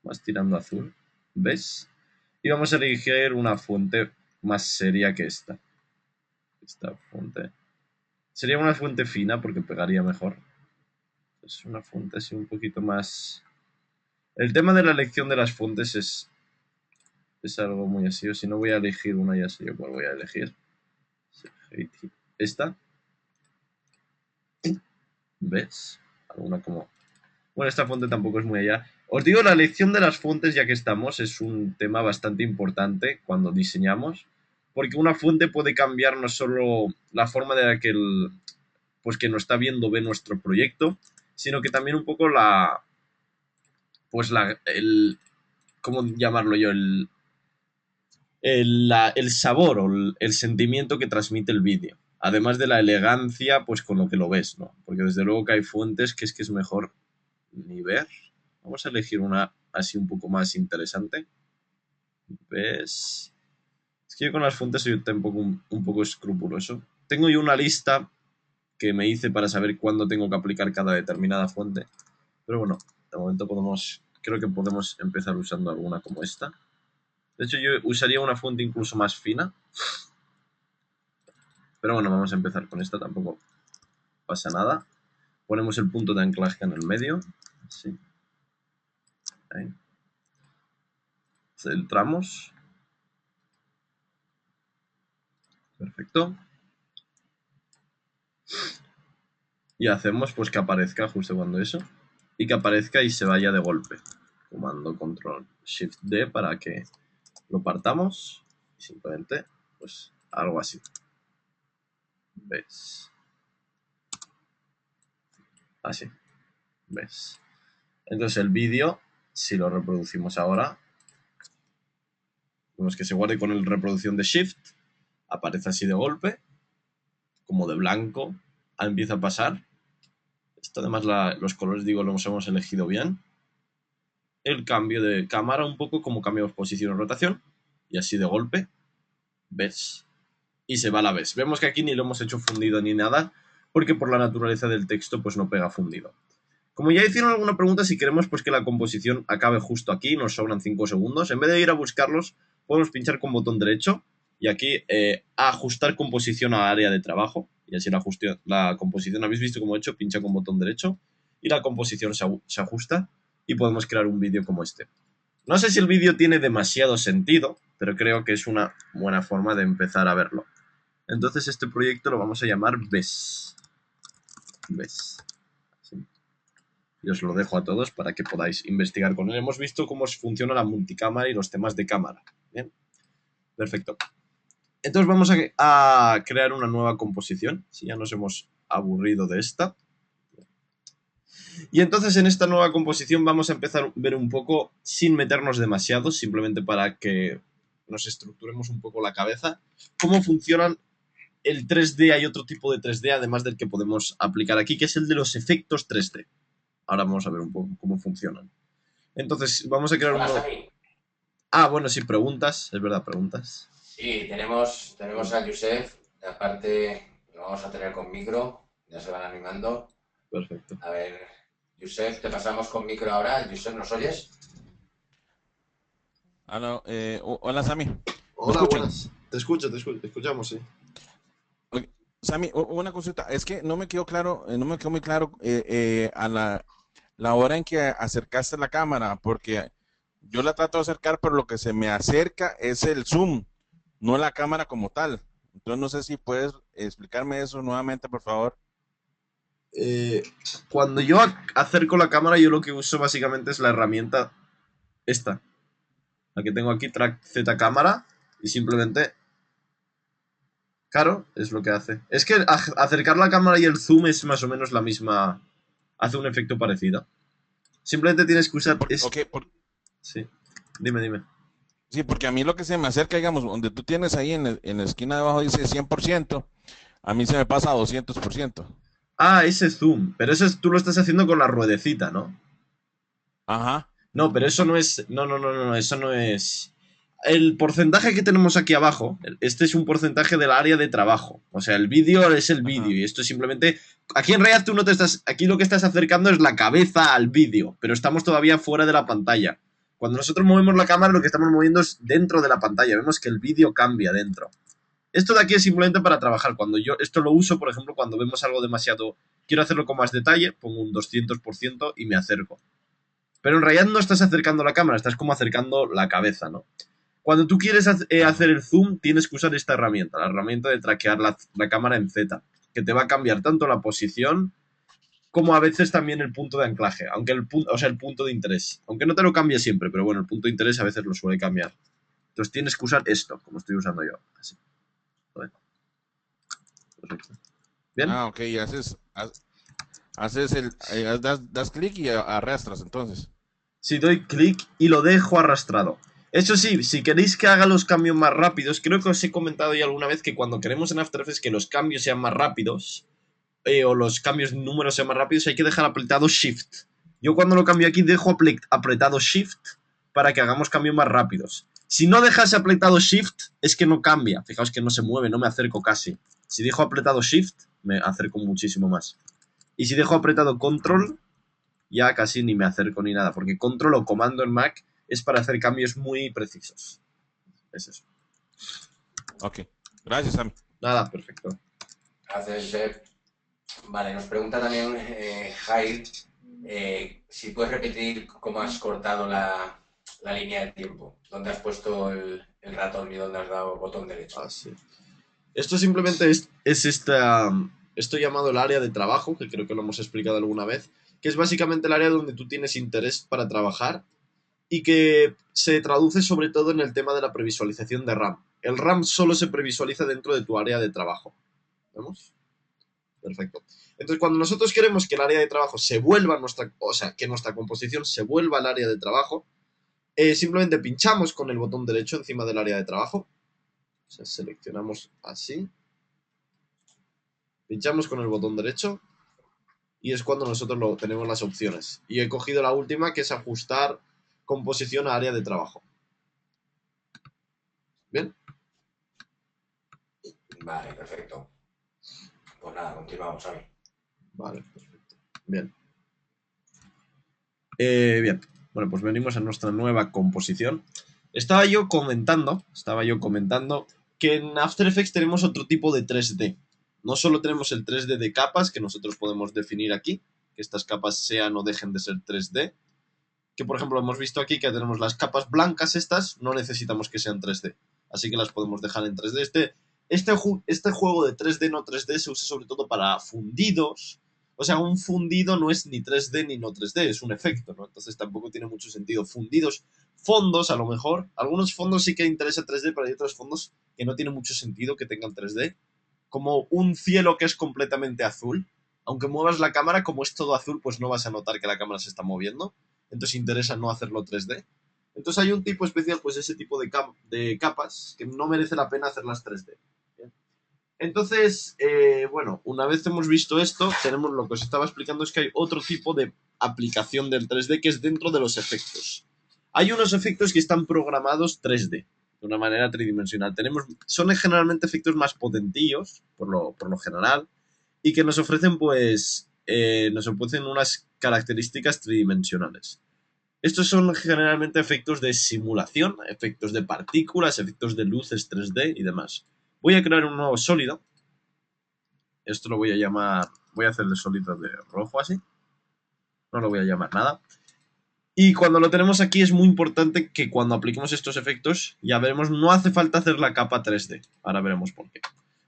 Más tirando azul. ¿Ves? Y vamos a elegir una fuente más seria que esta. Esta fuente. Sería una fuente fina porque pegaría mejor. Es una fuente así un poquito más... El tema de la elección de las fuentes es algo muy así. O si no voy a elegir una, ya sé yo cuál voy a elegir. Esta. ¿Ves? Alguna como... Bueno, esta fuente tampoco es muy allá. Os digo, la elección de las fuentes, ya que estamos, es un tema bastante importante cuando diseñamos. Porque una fuente puede cambiar no solo la forma de la que pues que nos está viendo ve nuestro proyecto, sino que también un poco pues ¿cómo llamarlo yo? El sabor o el sentimiento que transmite el vídeo. Además de la elegancia, pues con lo que lo ves, ¿no? Porque desde luego que hay fuentes que es mejor ni ver. Vamos a elegir una así un poco más interesante. ¿Ves? Es que yo con las fuentes soy un poco escrupuloso. Tengo yo una lista que me hice para saber cuándo tengo que aplicar cada determinada fuente. Pero bueno, de momento creo que podemos empezar usando alguna como esta. De hecho, yo usaría una fuente incluso más fina. Pero bueno, vamos a empezar con esta, tampoco pasa nada. Ponemos el punto de anclaje en el medio. Así. Ahí. Centramos. Perfecto. Y hacemos pues que aparezca justo cuando eso. Y que aparezca y se vaya de golpe. Comando Control Shift D para que lo partamos. Y simplemente, pues, algo así. ¿Ves? Así. ¿Ves? Entonces el vídeo, si lo reproducimos ahora, vemos que se guarde con el reproducción de Shift. Aparece así de golpe. Como de blanco. Empieza a pasar. Esto además los colores, digo, los hemos elegido bien. El cambio de cámara un poco, como cambiamos posición o rotación. Y así de golpe. ¿Ves? Y se va a la vez. Vemos que aquí ni lo hemos hecho fundido ni nada, porque por la naturaleza del texto pues no pega fundido. Como ya hicieron alguna pregunta, si queremos pues que la composición acabe justo aquí, nos sobran 5 segundos, en vez de ir a buscarlos, podemos pinchar con botón derecho y aquí ajustar composición a área de trabajo, y así la composición, habéis visto cómo he hecho, pincha con botón derecho y la composición se ajusta y podemos crear un vídeo como este. No sé si el vídeo tiene demasiado sentido, pero creo que es una buena forma de empezar a verlo. Entonces este proyecto lo vamos a llamar BES. BES. ¿Sí? Y os lo dejo a todos para que podáis investigar con él. Hemos visto cómo funciona la multicámara y los temas de cámara. Bien, perfecto. Entonces vamos a crear una nueva composición, si ya nos hemos aburrido de esta. Y entonces en esta nueva composición vamos a empezar a ver un poco, sin meternos demasiado, simplemente para que nos estructuremos un poco la cabeza, cómo funcionan el 3D. Hay otro tipo de 3D, además del que podemos aplicar aquí, que es el de los efectos 3D. Ahora vamos a ver un poco cómo funcionan. Entonces, vamos a crear Hola, un... Sami. Ah, bueno, sí, preguntas. Es verdad, preguntas. Sí, tenemos a Yusef. Aparte, lo vamos a tener con micro. Ya se van animando. Perfecto. A ver, Yusef, te pasamos con micro ahora. Yusef, ¿nos oyes? Aló, hola Sami, ¿me Hola, escuchan? buenas. Te escuchamos, sí. Oye, Sami, una consulta, es que no me quedó claro, no me quedó muy claro a la hora en que acercaste la cámara, porque yo la trato de acercar, pero lo que se me acerca es el zoom, no la cámara como tal. Entonces no sé si puedes explicarme eso nuevamente, por favor. Eh, Cuando yo acerco la cámara, yo lo que uso básicamente es la herramienta esta. La que tengo aquí, Track Z cámara. Y simplemente, claro, es lo que hace. Es que acercar la cámara y el zoom es más o menos la misma. Hace un efecto parecido. Simplemente tienes que usar... Ok, Sí. Dime. sí, porque a mí lo que se me acerca, digamos, donde tú tienes ahí en la esquina de abajo dice 100%, a mí se me pasa a 200%. Ah, ese zoom. Pero tú lo estás haciendo con la ruedecita, ¿no? Ajá. No, pero eso no es. No, eso no es. El porcentaje que tenemos aquí abajo, este es un porcentaje del área de trabajo. O sea, el vídeo es el vídeo Ajá. y esto es simplemente. Aquí en realidad tú no te estás. Aquí lo que estás acercando es la cabeza al vídeo, pero estamos todavía fuera de la pantalla. Cuando nosotros movemos la cámara, lo que estamos moviendo es dentro de la pantalla. Vemos que el vídeo cambia dentro. Esto de aquí es simplemente para trabajar. Cuando yo esto lo uso, por ejemplo, cuando vemos algo demasiado. Quiero hacerlo con más detalle, pongo un 200% y me acerco. Pero en realidad no estás acercando la cámara, estás como acercando la cabeza, ¿no? Cuando tú quieres hacer Ajá. el zoom, tienes que usar esta herramienta, la herramienta de traquear la cámara en Z, que te va a cambiar tanto la posición como a veces también el punto de anclaje, aunque el punto de interés. Aunque no te lo cambie siempre, pero bueno, el punto de interés a veces lo suele cambiar. Entonces tienes que usar esto, como estoy usando yo. Así. Bueno, perfecto. ¿Bien? Ok, haces das clic y arrastras entonces. Si doy clic y lo dejo arrastrado. Eso sí, si queréis que haga los cambios más rápidos, creo que os he comentado ya alguna vez que cuando queremos en After Effects que los cambios sean más rápidos, o los cambios de números sean más rápidos, hay que dejar apretado Shift. Yo cuando lo cambio aquí dejo apretado Shift para que hagamos cambios más rápidos. Si no dejas apretado Shift, es que no cambia. Fijaos que no se mueve, no me acerco casi. Si dejo apretado Shift, me acerco muchísimo más. Y si dejo apretado Control, ya casi ni me acerco ni nada, porque control o comando en Mac es para hacer cambios muy precisos. Es eso. Ok, gracias, Sammy. Nada, perfecto. Gracias, Yusef. Vale, nos pregunta también Jair si puedes repetir cómo has cortado la línea de tiempo, dónde has puesto el ratón y dónde has dado botón derecho. Sí. Esto simplemente es esto llamado el área de trabajo, que creo que lo hemos explicado alguna vez, que es básicamente el área donde tú tienes interés para trabajar y que se traduce sobre todo en el tema de la previsualización de RAM. El RAM solo se previsualiza dentro de tu área de trabajo. ¿Vemos? Perfecto. Entonces, cuando nosotros queremos que el área de trabajo se vuelva o sea, que nuestra composición se vuelva al área de trabajo, simplemente pinchamos con el botón derecho encima del área de trabajo. O sea, seleccionamos así. Pinchamos con el botón derecho y es cuando nosotros tenemos las opciones. Y he cogido la última, que es ajustar composición a área de trabajo. ¿Bien? Vale, perfecto. Pues nada, continuamos, Xavi. Vale, perfecto. Bien. Bien. Bueno, pues venimos a nuestra nueva composición. Estaba yo comentando que en After Effects tenemos otro tipo de 3D. No solo tenemos el 3D de capas, que nosotros podemos definir aquí, que estas capas sean o dejen de ser 3D, que por ejemplo hemos visto aquí que tenemos las capas blancas estas, no necesitamos que sean 3D, así que las podemos dejar en 3D. Este juego de 3D no 3D se usa sobre todo para fundidos, o sea, un fundido no es ni 3D ni no 3D, es un efecto, ¿no? Entonces tampoco tiene mucho sentido. Fundidos, fondos a lo mejor, algunos fondos sí que interesa 3D, pero hay otros fondos que no tiene mucho sentido que tengan 3D, como un cielo que es completamente azul. Aunque muevas la cámara, como es todo azul, pues no vas a notar que la cámara se está moviendo. Entonces interesa no hacerlo 3D. Entonces hay un tipo especial, pues ese tipo de capas, que no merece la pena hacerlas 3D. ¿Bien? Entonces, bueno, una vez hemos visto esto, tenemos lo que os estaba explicando, es que hay otro tipo de aplicación del 3D que es dentro de los efectos. Hay unos efectos que están programados 3D, de una manera tridimensional. Son generalmente efectos más potentillos, por lo general, y que nos ofrecen, pues, nos ofrecen unas características tridimensionales. Estos son generalmente efectos de simulación, efectos de partículas, efectos de luces 3D y demás. Voy a crear un nuevo sólido. Esto lo voy a llamar, voy a hacerle sólido de rojo así. No lo voy a llamar nada. Y cuando lo tenemos aquí es muy importante que cuando apliquemos estos efectos, ya veremos, no hace falta hacer la capa 3D. Ahora veremos por qué.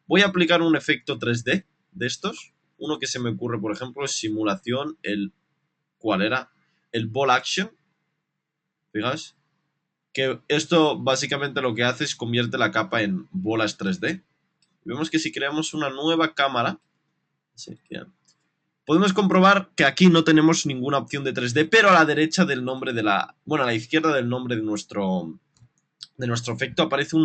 Voy a aplicar un efecto 3D de estos. Uno que se me ocurre, por ejemplo, es simulación, ¿cuál era? El Ball Action. Fijaos. Que esto básicamente lo que hace es convierte la capa en bolas 3D. Vemos que si creamos una nueva cámara, podemos comprobar que aquí no tenemos ninguna opción de 3D, pero a la derecha del nombre bueno, a la izquierda del nombre de nuestro efecto aparece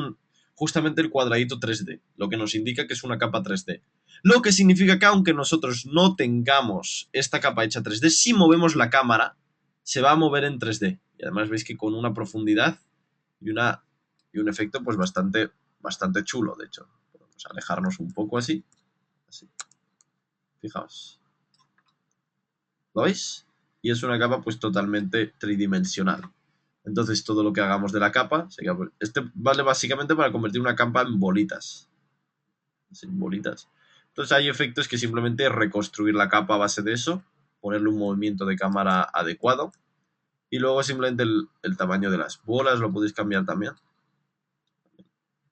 justamente el cuadradito 3D, lo que nos indica que es una capa 3D. Lo que significa que aunque nosotros no tengamos esta capa hecha 3D, si movemos la cámara, se va a mover en 3D. Y además veis que con una profundidad y un efecto pues bastante chulo, de hecho. Podemos alejarnos un poco así. Fijaos. ¿Lo veis? Y es una capa pues totalmente tridimensional. Entonces todo lo que hagamos de la capa, este vale básicamente para convertir una capa en bolitas. En bolitas. Entonces hay efectos que simplemente reconstruir la capa a base de eso, ponerle un movimiento de cámara adecuado y luego simplemente el tamaño de las bolas lo podéis cambiar también.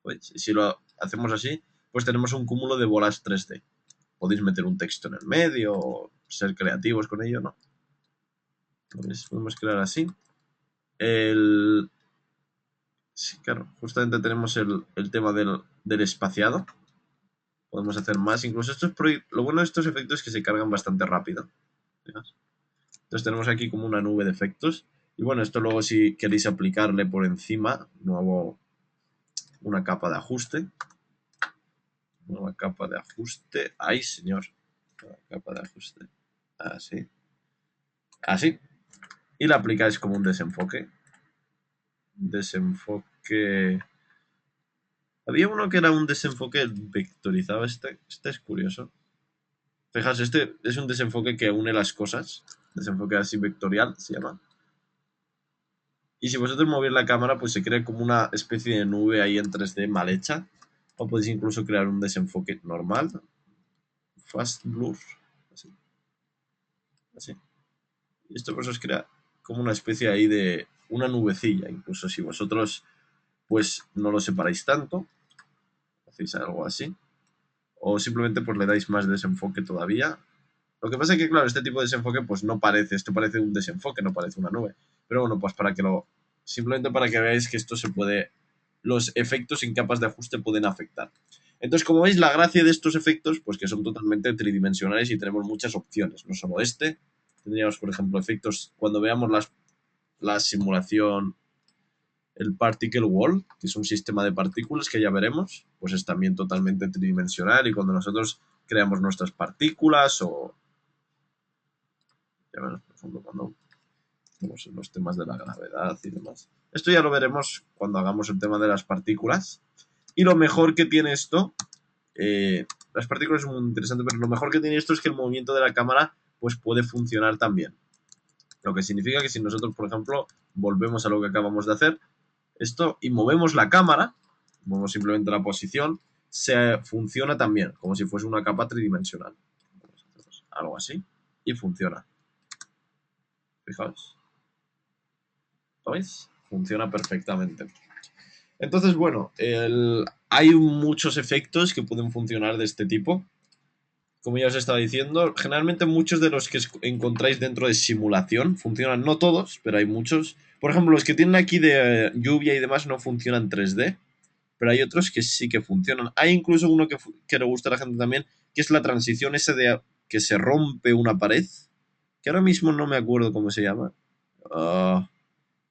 Pues, si lo hacemos así, pues tenemos un cúmulo de bolas 3D. Podéis meter un texto en el medio o ser creativos con ello, ¿no? Entonces podemos crear así. Sí, claro, justamente tenemos el tema del espaciado. Podemos hacer más. Incluso lo bueno de estos efectos es que se cargan bastante rápido. ¿Veis? Entonces tenemos aquí como una nube de efectos. Y bueno, esto luego si queréis aplicarle por encima, una capa de ajuste. Nueva capa de ajuste. ¡Ay, señor! Nueva capa de ajuste. Así. Así. Y la aplicáis como un desenfoque. Desenfoque. Había uno que era un desenfoque vectorizado. Este es curioso. Fijaos, este es un desenfoque que une las cosas. Desenfoque así vectorial se llama. Y si vosotros movéis la cámara, pues se crea como una especie de nube ahí en 3D mal hecha. O podéis incluso crear un desenfoque normal. Fast blur. Así. Y esto pues os crea como una especie ahí de una nubecilla, incluso si vosotros pues no lo separáis tanto, hacéis algo así, o simplemente pues le dais más desenfoque todavía. Lo que pasa es que, claro, este tipo de desenfoque pues no parece, esto parece un desenfoque, no parece una nube. Pero bueno, pues simplemente para que veáis que esto se puede, los efectos en capas de ajuste pueden afectar. Entonces, como veis, la gracia de estos efectos, pues que son totalmente tridimensionales y tenemos muchas opciones, no solo este. Tendríamos, por ejemplo, efectos, cuando veamos la simulación, el Particle Wall, que es un sistema de partículas que ya veremos, pues es también totalmente tridimensional y cuando nosotros creamos nuestras partículas o, ya veremos, por ejemplo, cuando estamos en los temas de la gravedad y demás. Esto ya lo veremos cuando hagamos el tema de las partículas. Y lo mejor que tiene esto, las partículas son muy interesantes, pero lo mejor que tiene esto es que el movimiento de la cámara pues puede funcionar también. Lo que significa que si nosotros, por ejemplo, volvemos a lo que acabamos de hacer, esto, y movemos la cámara, movemos simplemente la posición, se funciona también, como si fuese una capa tridimensional. Algo así, y funciona. Fijaos. ¿Lo veis? Funciona perfectamente. Entonces, bueno, hay muchos efectos que pueden funcionar de este tipo. Como ya os estaba diciendo, generalmente muchos de los que encontráis dentro de simulación funcionan, no todos, pero hay muchos. Por ejemplo, los que tienen aquí de lluvia y demás no funcionan 3D, pero hay otros que sí que funcionan. Hay incluso uno que le gusta a la gente también, que es la transición esa de que se rompe una pared, que ahora mismo no me acuerdo cómo se llama.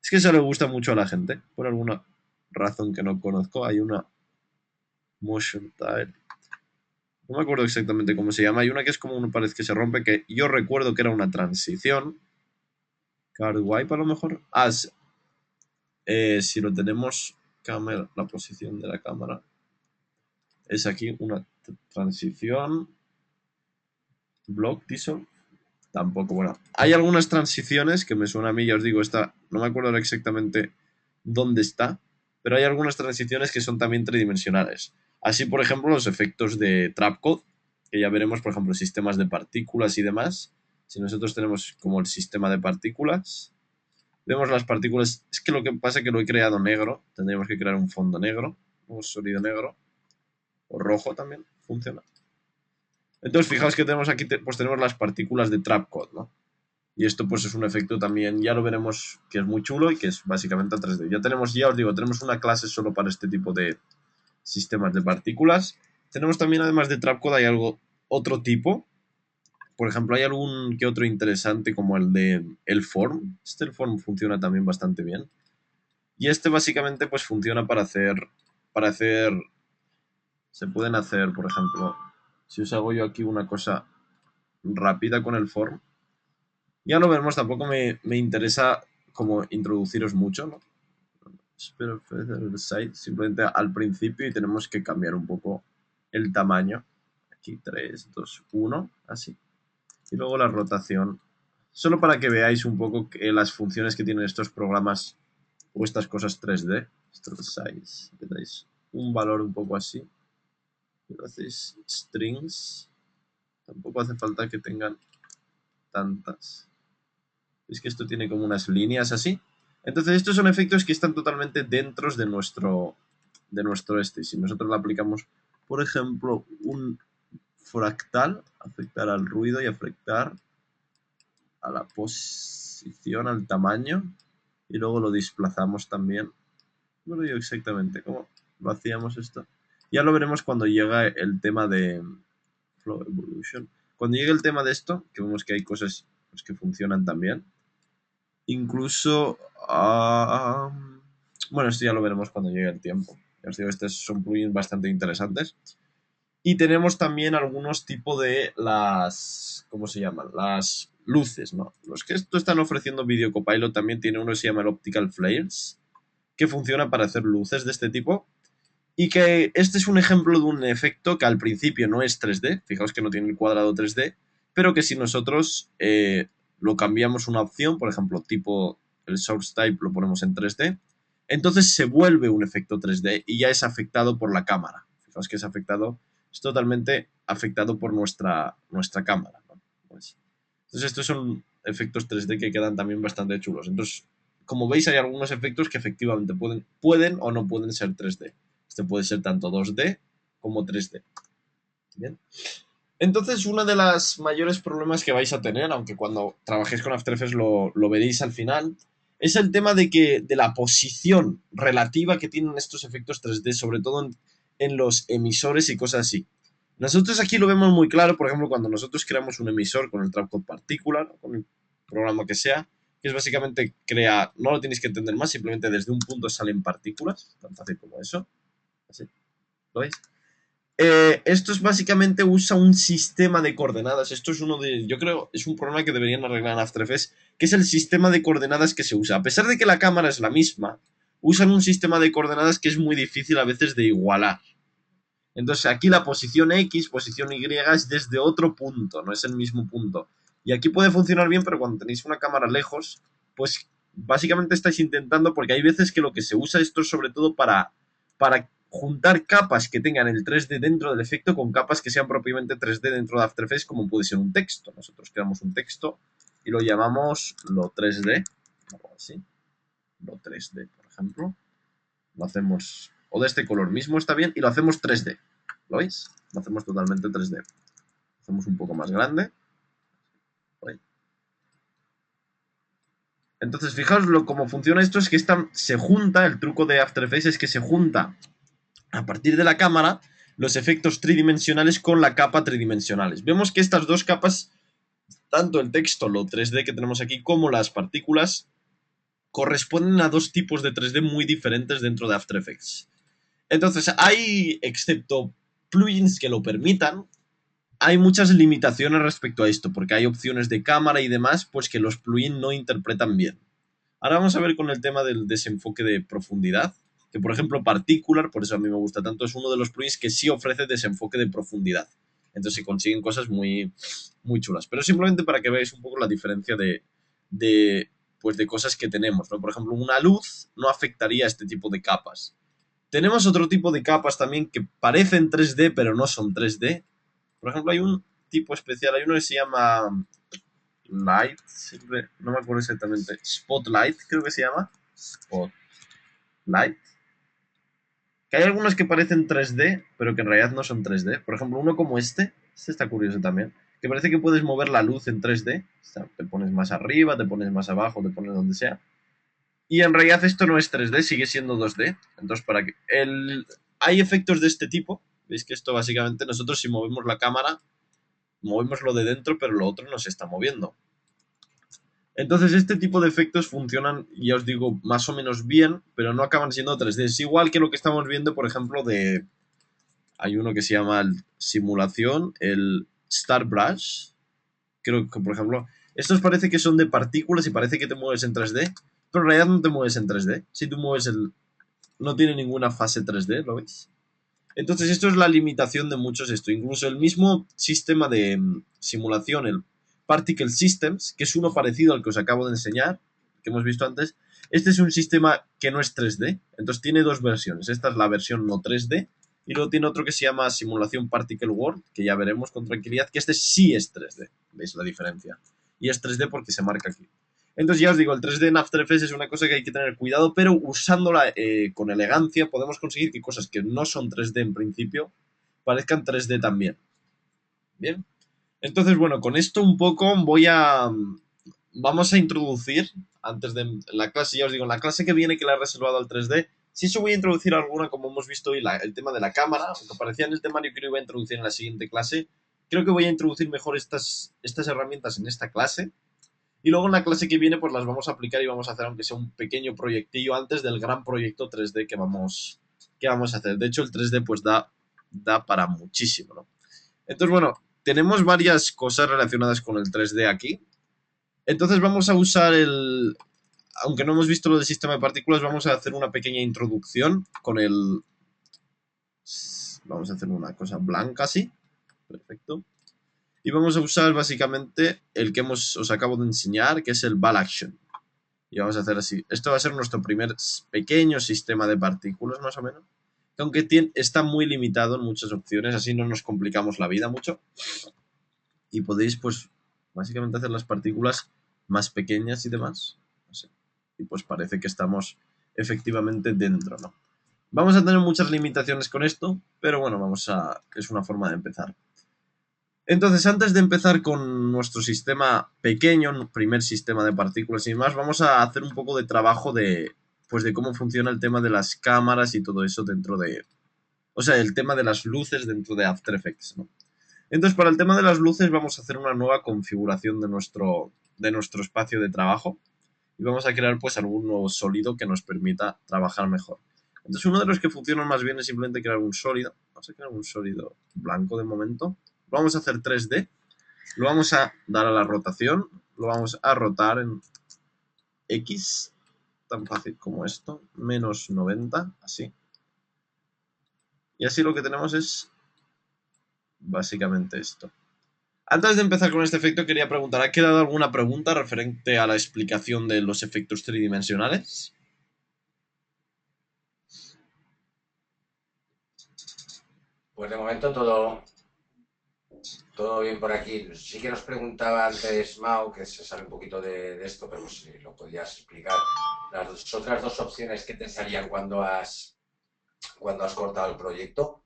Es que eso le gusta mucho a la gente, por alguna razón que no conozco. Hay una motion tile. No me acuerdo exactamente cómo se llama. Hay una que es como una pared que se rompe, que yo recuerdo que era una transición. Card wipe a lo mejor. Si lo tenemos, la posición de la cámara. Es aquí una transición. Block dissolve. Tampoco, bueno. Hay algunas transiciones que me suena a mí, ya os digo, esta no me acuerdo exactamente dónde está, pero hay algunas transiciones que son también tridimensionales. Así, por ejemplo, los efectos de Trapcode, que ya veremos, por ejemplo, sistemas de partículas y demás. Si nosotros tenemos como el sistema de partículas, vemos las partículas. Es que lo que pasa es que lo he creado negro. Tendríamos que crear un fondo negro, o sólido negro, o rojo también, funciona. Entonces, fijaos que tenemos aquí, pues tenemos las partículas de Trapcode, ¿no? Y esto pues es un efecto también, ya lo veremos, que es muy chulo y que es básicamente a 3D. Ya os digo, tenemos una clase solo para este tipo de sistemas de partículas. Tenemos también, además de Trapcode, hay otro tipo. Por ejemplo, hay algún que otro interesante como el de el Form. El Form funciona también bastante bien. Y este básicamente pues funciona para hacer, se pueden hacer, por ejemplo, si os hago yo aquí una cosa rápida con el Form, ya lo veremos, tampoco me interesa como introduciros mucho, ¿no? Espero el site simplemente al principio y tenemos que cambiar un poco el tamaño. Aquí 3, 2, 1, así. Y luego la rotación. Solo para que veáis un poco las funciones que tienen estos programas o estas cosas 3D. Stroke size. Le dais un valor un poco así. Y lo hacéis strings. Tampoco hace falta que tengan tantas. Es que esto tiene como unas líneas así. Entonces estos son efectos que están totalmente dentro de nuestro Si nosotros le aplicamos, por ejemplo, un fractal, afectar al ruido y afectar a la posición, al tamaño, y luego lo desplazamos también. No lo digo exactamente cómo lo hacíamos esto. Ya lo veremos cuando llega el tema de Flow Evolution. Cuando llegue el tema de esto, que vemos que hay cosas pues, que funcionan también. Incluso, bueno, esto ya lo veremos cuando llegue el tiempo. Ya os digo, estos son plugins bastante interesantes. Y tenemos también algunos tipos de ¿cómo se llaman? Las luces, ¿no? Los que esto están ofreciendo Video Copilot también tiene uno que se llama el Optical Flares, que funciona para hacer luces de este tipo. Y que este es un ejemplo de un efecto que al principio no es 3D, fijaos que no tiene el cuadrado 3D, pero que si nosotros lo cambiamos una opción, por ejemplo, tipo el source type lo ponemos en 3D, entonces se vuelve un efecto 3D y ya es afectado por la cámara. Fijaos que es totalmente afectado por nuestra cámara, ¿no? Pues Entonces estos son efectos 3D que quedan también bastante chulos. Entonces, como veis, hay algunos efectos que efectivamente pueden o no pueden ser 3D. Este puede ser tanto 2D como 3D. Bien. Entonces, uno de los mayores problemas que vais a tener, aunque cuando trabajéis con After Effects lo veréis al final, es el tema de la posición relativa que tienen estos efectos 3D, sobre todo en los emisores y cosas así. Nosotros aquí lo vemos muy claro, por ejemplo, cuando nosotros creamos un emisor con el Trapcode Particular, con el programa que sea, que es básicamente no lo tenéis que entender más, simplemente desde un punto salen partículas, tan fácil como eso. Así, ¿lo veis? Esto es básicamente usa un sistema de coordenadas. Esto es yo creo, es un problema que deberían arreglar en After Effects, que es el sistema de coordenadas que se usa. A pesar de que la cámara es la misma, usan un sistema de coordenadas que es muy difícil a veces de igualar. Entonces aquí la posición X, posición Y es desde otro punto, no es el mismo punto. Y aquí puede funcionar bien, pero cuando tenéis una cámara lejos, pues básicamente estáis intentando, porque hay veces que lo que se usa esto es sobre todo para juntar capas que tengan el 3D dentro del efecto con capas que sean propiamente 3D dentro de After Effects, como puede ser un texto. Nosotros creamos un texto y lo llamamos lo 3D, algo así. Lo 3D, por ejemplo. Lo hacemos, o de este color mismo está bien, y lo hacemos 3D. ¿Lo veis? Lo hacemos totalmente 3D. Lo hacemos un poco más grande. ¿Veis? Entonces, fijaos cómo funciona esto, es que se junta, el truco de After Effects es que se junta a partir de la cámara los efectos tridimensionales con la capa tridimensionales. Vemos que estas dos capas, tanto el texto, lo 3D que tenemos aquí, como las partículas, corresponden a dos tipos de 3D muy diferentes dentro de After Effects. Entonces, excepto plugins que lo permitan, hay muchas limitaciones respecto a esto, porque hay opciones de cámara y demás, pues que los plugins no interpretan bien. Ahora vamos a ver con el tema del desenfoque de profundidad, que por ejemplo Particular, por eso a mí me gusta tanto, es uno de los plugins que sí ofrece desenfoque de profundidad. Entonces se consiguen cosas muy, muy chulas. Pero simplemente para que veáis un poco la diferencia de cosas que tenemos, ¿no? Por ejemplo, una luz no afectaría a este tipo de capas. Tenemos otro tipo de capas también que parecen 3D, pero no son 3D. Por ejemplo, hay un tipo especial, hay uno que se llama Light, siempre, no me acuerdo exactamente, Spotlight creo que se llama, Spotlight, que hay algunos que parecen 3D, pero que en realidad no son 3D. Por ejemplo, uno como este está curioso también, que parece que puedes mover la luz en 3D, o sea, te pones más arriba, te pones más abajo, te pones donde sea, y en realidad esto no es 3D, sigue siendo 2D. Entonces, hay efectos de este tipo. Veis que esto básicamente nosotros si movemos la cámara, movemos lo de dentro, pero lo otro no se está moviendo. Entonces, este tipo de efectos funcionan, ya os digo, más o menos bien, pero no acaban siendo 3D. Es igual que lo que estamos viendo, por ejemplo, hay uno que se llama simulación, el Star Brush. Creo que, por ejemplo, estos parece que son de partículas y parece que te mueves en 3D, pero en realidad no te mueves en 3D. Si tú mueves no tiene ninguna fase 3D, ¿lo veis? Entonces esto es la limitación de muchos esto. Incluso el mismo sistema de simulación, el Particle Systems, que es uno parecido al que os acabo de enseñar, que hemos visto antes, este es un sistema que no es 3D. Entonces tiene dos versiones. Esta es la versión no 3D y luego tiene otro que se llama simulación Particle World, que ya veremos con tranquilidad, que este sí es 3D. ¿Veis la diferencia? Y es 3D porque se marca aquí. Entonces ya os digo, el 3D en After Effects es una cosa que hay que tener cuidado, pero usándola con elegancia podemos conseguir que cosas que no son 3D en principio parezcan 3D también. Bien. Entonces, bueno, con esto un poco vamos a introducir, antes de la clase, ya os digo, en la clase que viene que la he reservado al 3D, sí eso voy a introducir alguna, como hemos visto hoy, el tema de la cámara, aunque parecía en el temario que lo iba a introducir en la siguiente clase, creo que voy a introducir mejor estas herramientas en esta clase. Y luego en la clase que viene pues las vamos a aplicar y vamos a hacer aunque sea un pequeño proyectillo antes del gran proyecto 3D que vamos a hacer. De hecho el 3D pues da para muchísimo, ¿no? Entonces bueno, tenemos varias cosas relacionadas con el 3D aquí. Entonces vamos a usar aunque no hemos visto lo del sistema de partículas, vamos a hacer una pequeña introducción con vamos a hacer una cosa blanca así. Perfecto. Y vamos a usar básicamente el que os acabo de enseñar, que es el Ball Action. Y vamos a hacer así. Esto va a ser nuestro primer pequeño sistema de partículas, más o menos. Aunque está muy limitado en muchas opciones, así no nos complicamos la vida mucho. Y podéis, pues, Básicamente hacer las partículas más pequeñas y demás. No sé. Y pues parece que estamos efectivamente dentro, ¿no? Vamos a tener muchas limitaciones con esto, pero bueno, es una forma de empezar. Entonces, antes de empezar con nuestro sistema pequeño, primer sistema de partículas y demás, vamos a hacer un poco de trabajo de cómo funciona el tema de las cámaras y todo eso dentro de... O sea, el tema de las luces dentro de After Effects, ¿no? Entonces, para el tema de las luces vamos a hacer una nueva configuración de nuestro espacio de trabajo y vamos a crear pues algún nuevo sólido que nos permita trabajar mejor. Entonces, uno de los que funcionan más bien es simplemente crear un sólido. Vamos a crear un sólido blanco de momento. Lo vamos a hacer 3D. Lo vamos a dar a la rotación. Lo vamos a rotar en X. Tan fácil como esto. Menos 90. Así. Y así lo que tenemos es básicamente esto. Antes de empezar con este efecto quería preguntar, ¿ha quedado alguna pregunta referente a la explicación de los efectos tridimensionales? Pues de momento todo bien por aquí. Sí que nos preguntaba antes Mau, que se sale un poquito de esto, pero si lo podías explicar. Las otras dos opciones que te salían cuando has cortado el proyecto.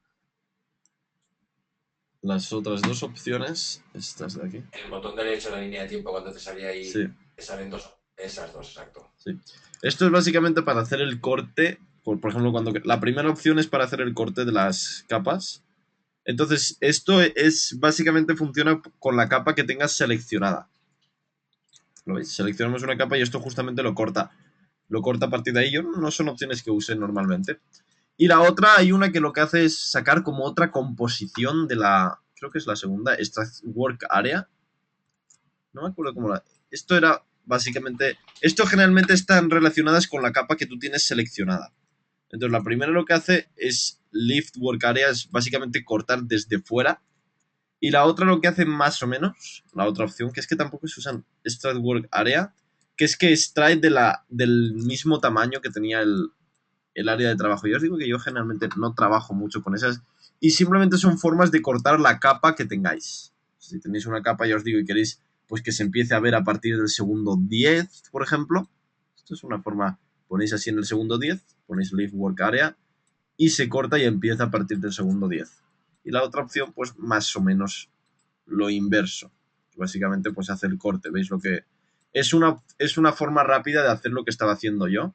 Las otras dos opciones, estas de aquí. El botón derecho de la línea de tiempo, cuando te salía ahí, sí. te salen esas dos, exacto. Sí. Esto es básicamente para hacer el corte, por ejemplo, cuando la primera opción es para hacer el corte de las capas. Entonces, esto es básicamente funciona con la capa que tengas seleccionada. ¿Lo veis? Seleccionamos una capa y esto justamente lo corta. Lo corta a partir de ahí. Yo no son opciones que use normalmente. Y la otra, hay una que lo que hace es sacar como otra composición de la... Creo que es la segunda, Extract Work Area. No me acuerdo cómo la... Esto era básicamente... Esto generalmente están relacionadas con la capa que tú tienes seleccionada. Entonces la primera lo que hace es Lift Work Area, es básicamente cortar desde fuera. Y la otra lo que hace más o menos, la otra opción, que es que tampoco se usan Extract Work Area, que es que extrae del mismo tamaño que tenía el área de trabajo. Yo os digo que yo generalmente no trabajo mucho con esas y simplemente son formas de cortar la capa que tengáis. Si tenéis una capa, ya os digo, y queréis pues que se empiece a ver a partir del segundo 10, por ejemplo. Esto es una forma, ponéis así en el segundo 10, ponéis Leave Work Area y se corta y empieza a partir del segundo 10. Y la otra opción, pues más o menos lo inverso. Básicamente, pues hace el corte. ¿Veis lo que...? Es una forma rápida de hacer lo que estaba haciendo yo,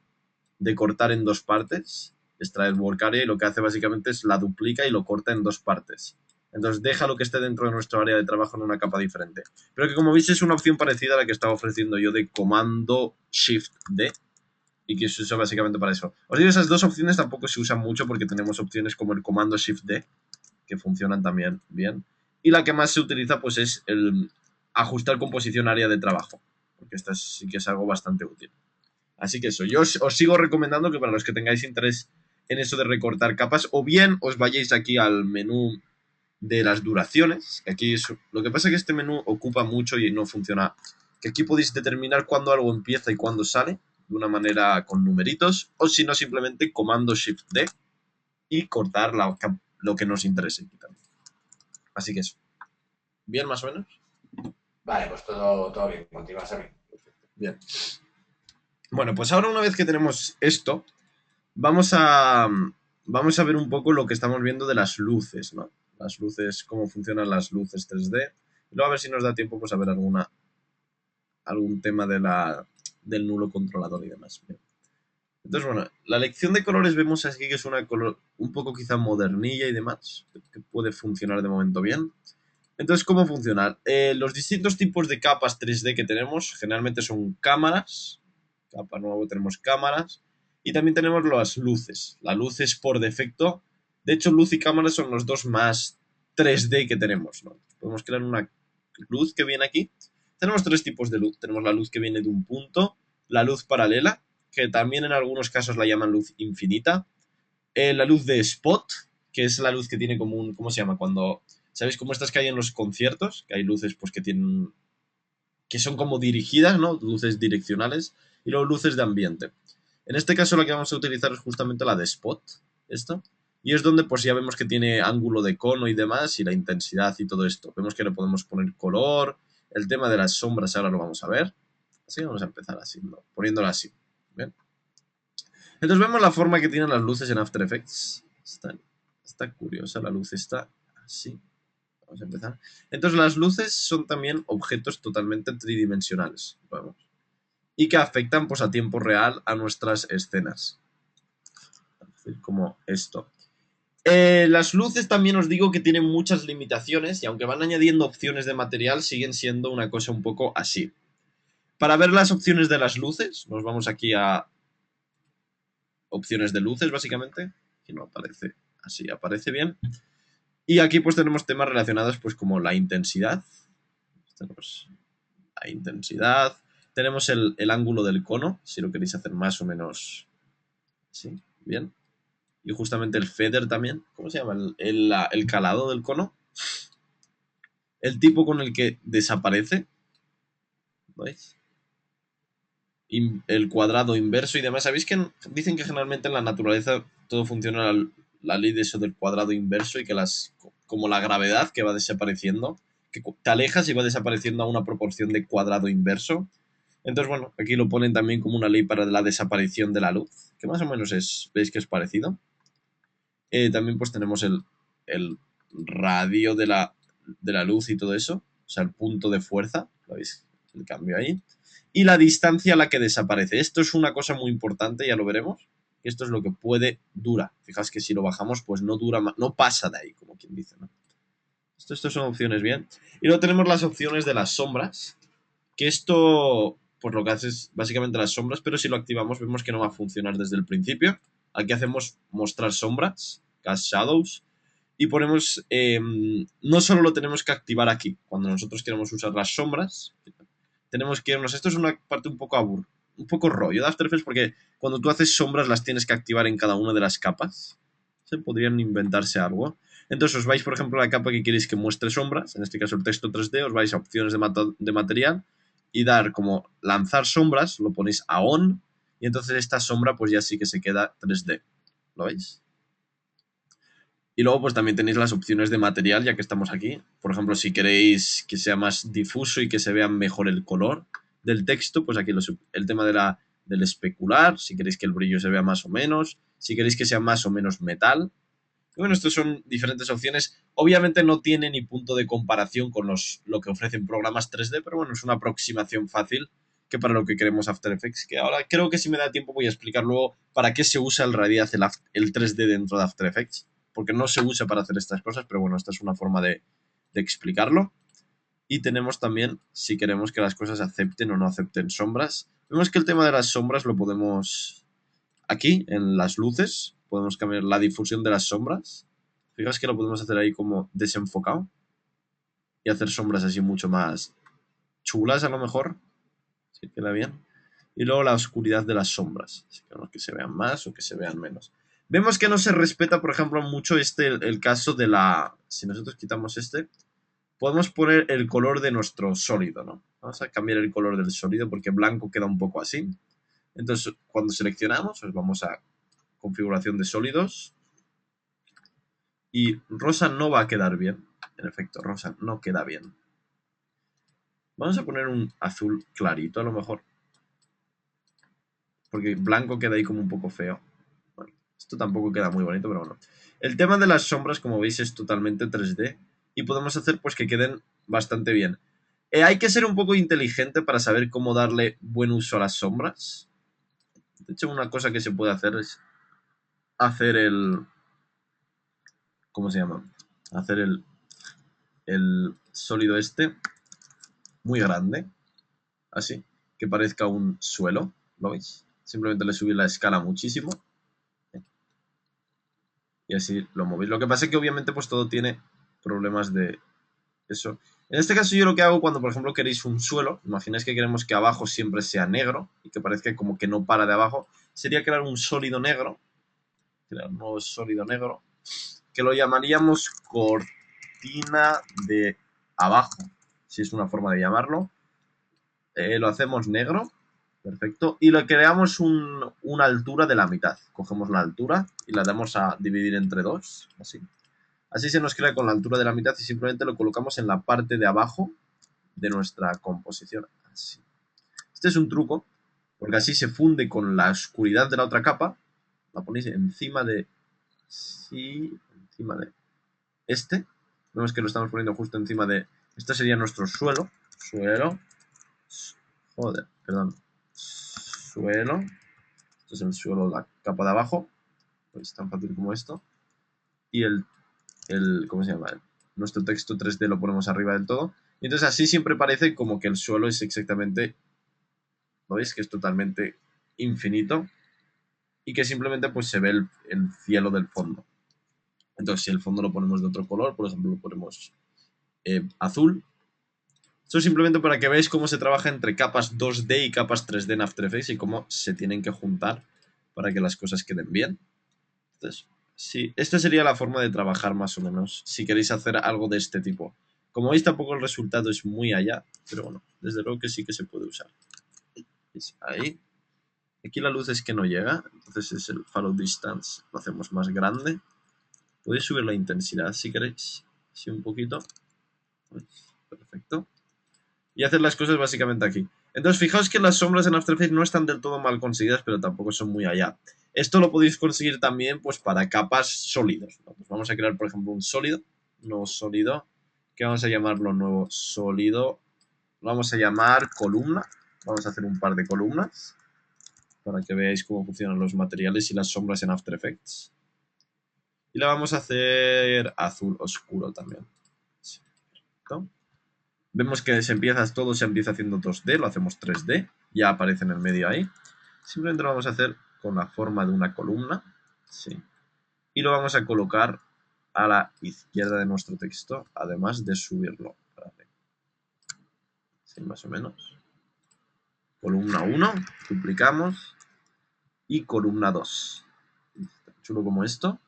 de cortar en dos partes, extraer work area, y lo que hace básicamente es la duplica y lo corta en dos partes. Entonces deja lo que esté dentro de nuestro área de trabajo en una capa diferente. Pero que como veis es una opción parecida a la que estaba ofreciendo yo de comando Shift D y que se usa básicamente para eso. Os digo, esas dos opciones tampoco se usan mucho porque tenemos opciones como el comando Shift D que funcionan también bien. Y la que más se utiliza pues es el ajustar composición área de trabajo, porque esta sí que es algo bastante útil. Así que eso, yo os sigo recomendando que para los que tengáis interés en eso de recortar capas, o bien os vayáis aquí al menú de las duraciones, que aquí lo que pasa es que este menú ocupa mucho y no funciona, que aquí podéis determinar cuándo algo empieza y cuándo sale, de una manera con numeritos, o si no simplemente comando Shift D y cortar lo que nos interese. Así que eso. ¿Bien más o menos? Vale, pues todo bien, continúa, Sammy. Bien. Bueno, pues ahora una vez que tenemos esto, vamos a ver un poco lo que estamos viendo de las luces, ¿no? Las luces, cómo funcionan las luces 3D. Y luego a ver si nos da tiempo pues a ver algún tema del nulo controlador y demás. Bien. Entonces, bueno, la elección de colores vemos aquí que es una color un poco quizá modernilla y demás, que puede funcionar de momento bien. Entonces, ¿cómo funciona? Los distintos tipos de capas 3D que tenemos generalmente son cámaras. Capa nuevo tenemos cámaras. Y también tenemos las luces. La luz es por defecto. De hecho, luz y cámara son los dos más 3D que tenemos, ¿no? Podemos crear una luz que viene aquí. Tenemos tres tipos de luz. Tenemos la luz que viene de un punto, la luz paralela, que también en algunos casos la llaman luz infinita, la luz de spot, que es la luz que tiene como un... ¿Cómo se llama? Cuando... ¿Sabéis cómo estas que hay en los conciertos? Que hay luces pues que tienen... que son como dirigidas, ¿no? Luces direccionales. Y luego luces de ambiente. En este caso la que vamos a utilizar es justamente la de spot, esta. Y es donde pues ya vemos que tiene ángulo de cono y demás, y la intensidad y todo esto. Vemos que le podemos poner color, El tema de las sombras ahora lo vamos a ver. Así vamos a empezar así, ¿no? Poniéndolo así. ¿Bien? Entonces vemos la forma que tienen las luces en After Effects. Está curiosa, la luz está así. Vamos a empezar. Entonces las luces son también objetos totalmente tridimensionales. Vamos. Y que afectan pues a tiempo real a nuestras escenas. Como esto. Las luces también os digo que tienen muchas limitaciones y aunque van añadiendo opciones de material siguen siendo una cosa un poco así. Para ver las opciones de las luces, nos vamos aquí a opciones de luces básicamente. Aquí no aparece así, aparece bien. Y aquí pues tenemos temas relacionados pues como la intensidad. Tenemos la intensidad. Tenemos el ángulo del cono, si lo queréis hacer más o menos así, bien. Y justamente el feather también. ¿Cómo se llama? El calado del cono. El tipo con el que desaparece. ¿Veis? El cuadrado inverso y demás. ¿Sabéis que dicen que generalmente en la naturaleza todo funciona la ley de eso del cuadrado inverso y que como la gravedad que va desapareciendo, que te alejas y va desapareciendo a una proporción de cuadrado inverso? Entonces, bueno, aquí lo ponen también como una ley para la desaparición de la luz, que más o menos veis que es parecido. También pues tenemos el radio de la luz y todo eso, o sea, el punto de fuerza, ¿lo veis? El cambio ahí. Y la distancia a la que desaparece. Esto es una cosa muy importante, ya lo veremos. Esto es lo que puede dura. Fijaos que si lo bajamos, pues no dura más, no pasa de ahí, como quien dice, ¿no? Esto son opciones bien. Y luego tenemos las opciones de las sombras, que esto, pues lo que hace es básicamente las sombras, pero si lo activamos vemos que no va a funcionar desde el principio. Aquí hacemos mostrar sombras, cast shadows, y ponemos, no solo lo tenemos que activar aquí, cuando nosotros queremos usar las sombras, tenemos que irnos, esto es una parte un poco rollo de After Effects, porque cuando tú haces sombras las tienes que activar en cada una de las capas. Se podrían inventarse algo. Entonces os vais, por ejemplo, a la capa que queréis que muestre sombras, en este caso el texto 3D, os vais a opciones de material y dar como lanzar sombras, lo ponéis a on, y entonces esta sombra pues ya sí que se queda 3D. ¿Lo veis? Y luego pues también tenéis las opciones de material, ya que estamos aquí. Por ejemplo, si queréis que sea más difuso y que se vea mejor el color del texto, pues aquí el tema del especular, si queréis que el brillo se vea más o menos, si queréis que sea más o menos metal. Y bueno, estas son diferentes opciones. Obviamente no tiene ni punto de comparación con lo que ofrecen programas 3D, pero bueno, es una aproximación fácil que para lo que queremos After Effects, que ahora creo que si me da tiempo voy a explicar luego para qué se usa el Radiaz, el 3D dentro de After Effects, porque no se usa para hacer estas cosas, pero bueno, esta es una forma de explicarlo. Y tenemos también, si queremos que las cosas acepten o no acepten sombras. Vemos que el tema de las sombras lo podemos aquí, en las luces, podemos cambiar la difusión de las sombras. Fijaos que lo podemos hacer ahí como desenfocado y hacer sombras así mucho más chulas a lo mejor, si queda bien. Y luego la oscuridad de las sombras, si queremos que se vean más o que se vean menos. Vemos que no se respeta, por ejemplo, mucho el caso de si nosotros quitamos podemos poner el color de nuestro sólido, ¿no? Vamos a cambiar el color del sólido porque blanco queda un poco así. Entonces, cuando seleccionamos, pues vamos a configuración de sólidos. Y rosa no va a quedar bien. En efecto, rosa no queda bien. Vamos a poner un azul clarito a lo mejor. Porque blanco queda ahí como un poco feo. Bueno, esto tampoco queda muy bonito, pero bueno. El tema de las sombras, como veis, es totalmente 3D. Y podemos hacer pues que queden bastante bien. Hay que ser un poco inteligente para saber cómo darle buen uso a las sombras. De hecho, una cosa que se puede hacer es hacer ¿cómo se llama? Hacer el sólido muy grande, así, que parezca un suelo, ¿lo veis? Simplemente le subí la escala muchísimo y así lo movéis. Lo que pasa es que obviamente pues todo tiene problemas de eso. En este caso yo lo que hago cuando por ejemplo queréis un suelo, imagináis que queremos que abajo siempre sea negro y que parezca como que no para de abajo, sería crear un sólido negro, crear un nuevo sólido negro, que lo llamaríamos cortina de abajo, si es una forma de llamarlo. Lo hacemos negro, perfecto, y le creamos una altura de la mitad. Cogemos la altura y la damos a dividir entre dos, así. Así se nos crea con la altura de la mitad y simplemente lo colocamos en la parte de abajo de nuestra composición. Así. Este es un truco, porque así se funde con la oscuridad de la otra capa. La ponéis encima de... Sí, encima de este. Vemos que lo estamos poniendo justo encima de... Este sería nuestro suelo. Suelo. Joder, perdón. Suelo. Esto es el suelo, la capa de abajo. Pues tan fácil como esto. Y ¿cómo se llama? Nuestro texto 3D lo ponemos arriba del todo. Y entonces así siempre parece como que el suelo es exactamente... ¿Lo veis? Que es totalmente infinito. Y que simplemente pues se ve el cielo del fondo. Entonces si el fondo lo ponemos de otro color, por ejemplo lo ponemos azul. Esto es simplemente para que veáis cómo se trabaja entre capas 2D y capas 3D en After Effects y cómo se tienen que juntar para que las cosas queden bien. Entonces, sí, esta sería la forma de trabajar más o menos, si queréis hacer algo de este tipo. Como veis, tampoco el resultado es muy allá, pero bueno, desde luego que sí que se puede usar. ¿Veis? Ahí. Aquí la luz es que no llega, entonces es el follow distance, lo hacemos más grande. Podéis subir la intensidad si queréis, así un poquito. Perfecto. Y hacer las cosas básicamente aquí. Entonces, fijaos que las sombras en After Effects no están del todo mal conseguidas, pero tampoco son muy allá. Esto lo podéis conseguir también pues para capas sólidos, ¿no? Pues vamos a crear, por ejemplo, un sólido, nuevo sólido, que vamos a llamarlo nuevo sólido. Lo vamos a llamar columna. Vamos a hacer un par de columnas para que veáis cómo funcionan los materiales y las sombras en After Effects. Y la vamos a hacer azul oscuro también. Sí, perfecto. Vemos que todo se empieza haciendo 2D, lo hacemos 3D, ya aparece en el medio ahí. Simplemente lo vamos a hacer con la forma de una columna, sí. Y lo vamos a colocar a la izquierda de nuestro texto, además de subirlo. Sí, más o menos. Columna 1, duplicamos, y columna 2. Tan chulo como esto.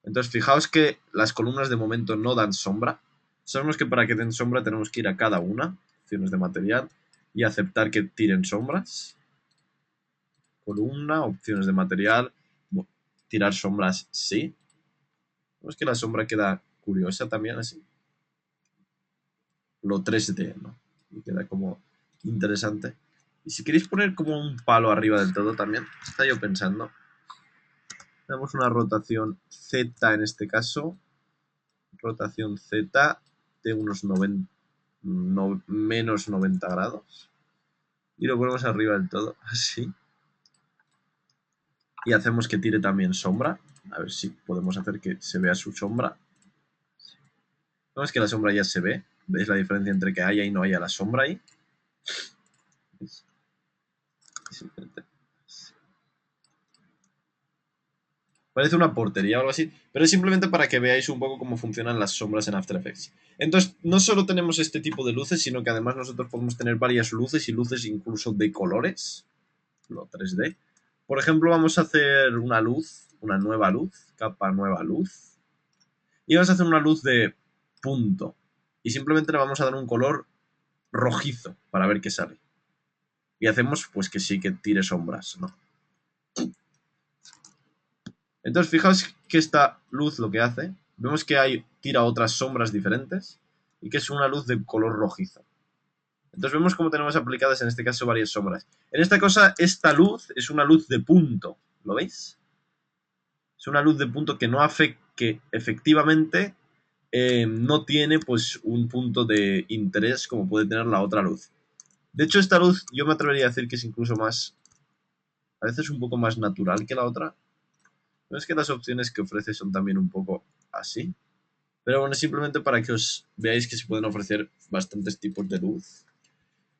Entonces, fijaos que las columnas de momento no dan sombra. Sabemos que para que den sombra tenemos que ir a cada una, opciones de material, y aceptar que tiren sombras. Columna, opciones de material, tirar sombras, sí. Vemos que la sombra queda curiosa también así. Lo 3D, ¿no? Y queda como interesante. Y si queréis poner como un palo arriba del todo también, está yo pensando. Damos una rotación Z en este caso. Rotación Z de unos menos 90 grados. Y lo ponemos arriba del todo, así. Y hacemos que tire también sombra. A ver si podemos hacer que se vea su sombra. Vemos que la sombra ya se ve. ¿Veis la diferencia entre que haya y no haya la sombra ahí? ¿Veis? Parece una portería o algo así, pero es simplemente para que veáis un poco cómo funcionan las sombras en After Effects. Entonces, no solo tenemos este tipo de luces, sino que además nosotros podemos tener varias luces y luces incluso de colores. Lo 3D. Por ejemplo, vamos a hacer una luz, una nueva luz, capa nueva luz. Y vamos a hacer una luz de punto. Y simplemente le vamos a dar un color rojizo para ver qué sale. Y hacemos pues que sí que tire sombras, ¿no? Entonces fijaos que esta luz lo que hace, vemos que tira otras sombras diferentes y que es una luz de color rojizo. Entonces vemos cómo tenemos aplicadas en este caso varias sombras. En esta cosa, esta luz es una luz de punto, ¿lo veis? Es una luz de punto que no afecta, que efectivamente no tiene pues un punto de interés como puede tener la otra luz. De hecho, esta luz yo me atrevería a decir que es incluso más, a veces un poco más natural que la otra. No es que las opciones que ofrece son también un poco así. Pero bueno, simplemente para que os veáis que se pueden ofrecer bastantes tipos de luz.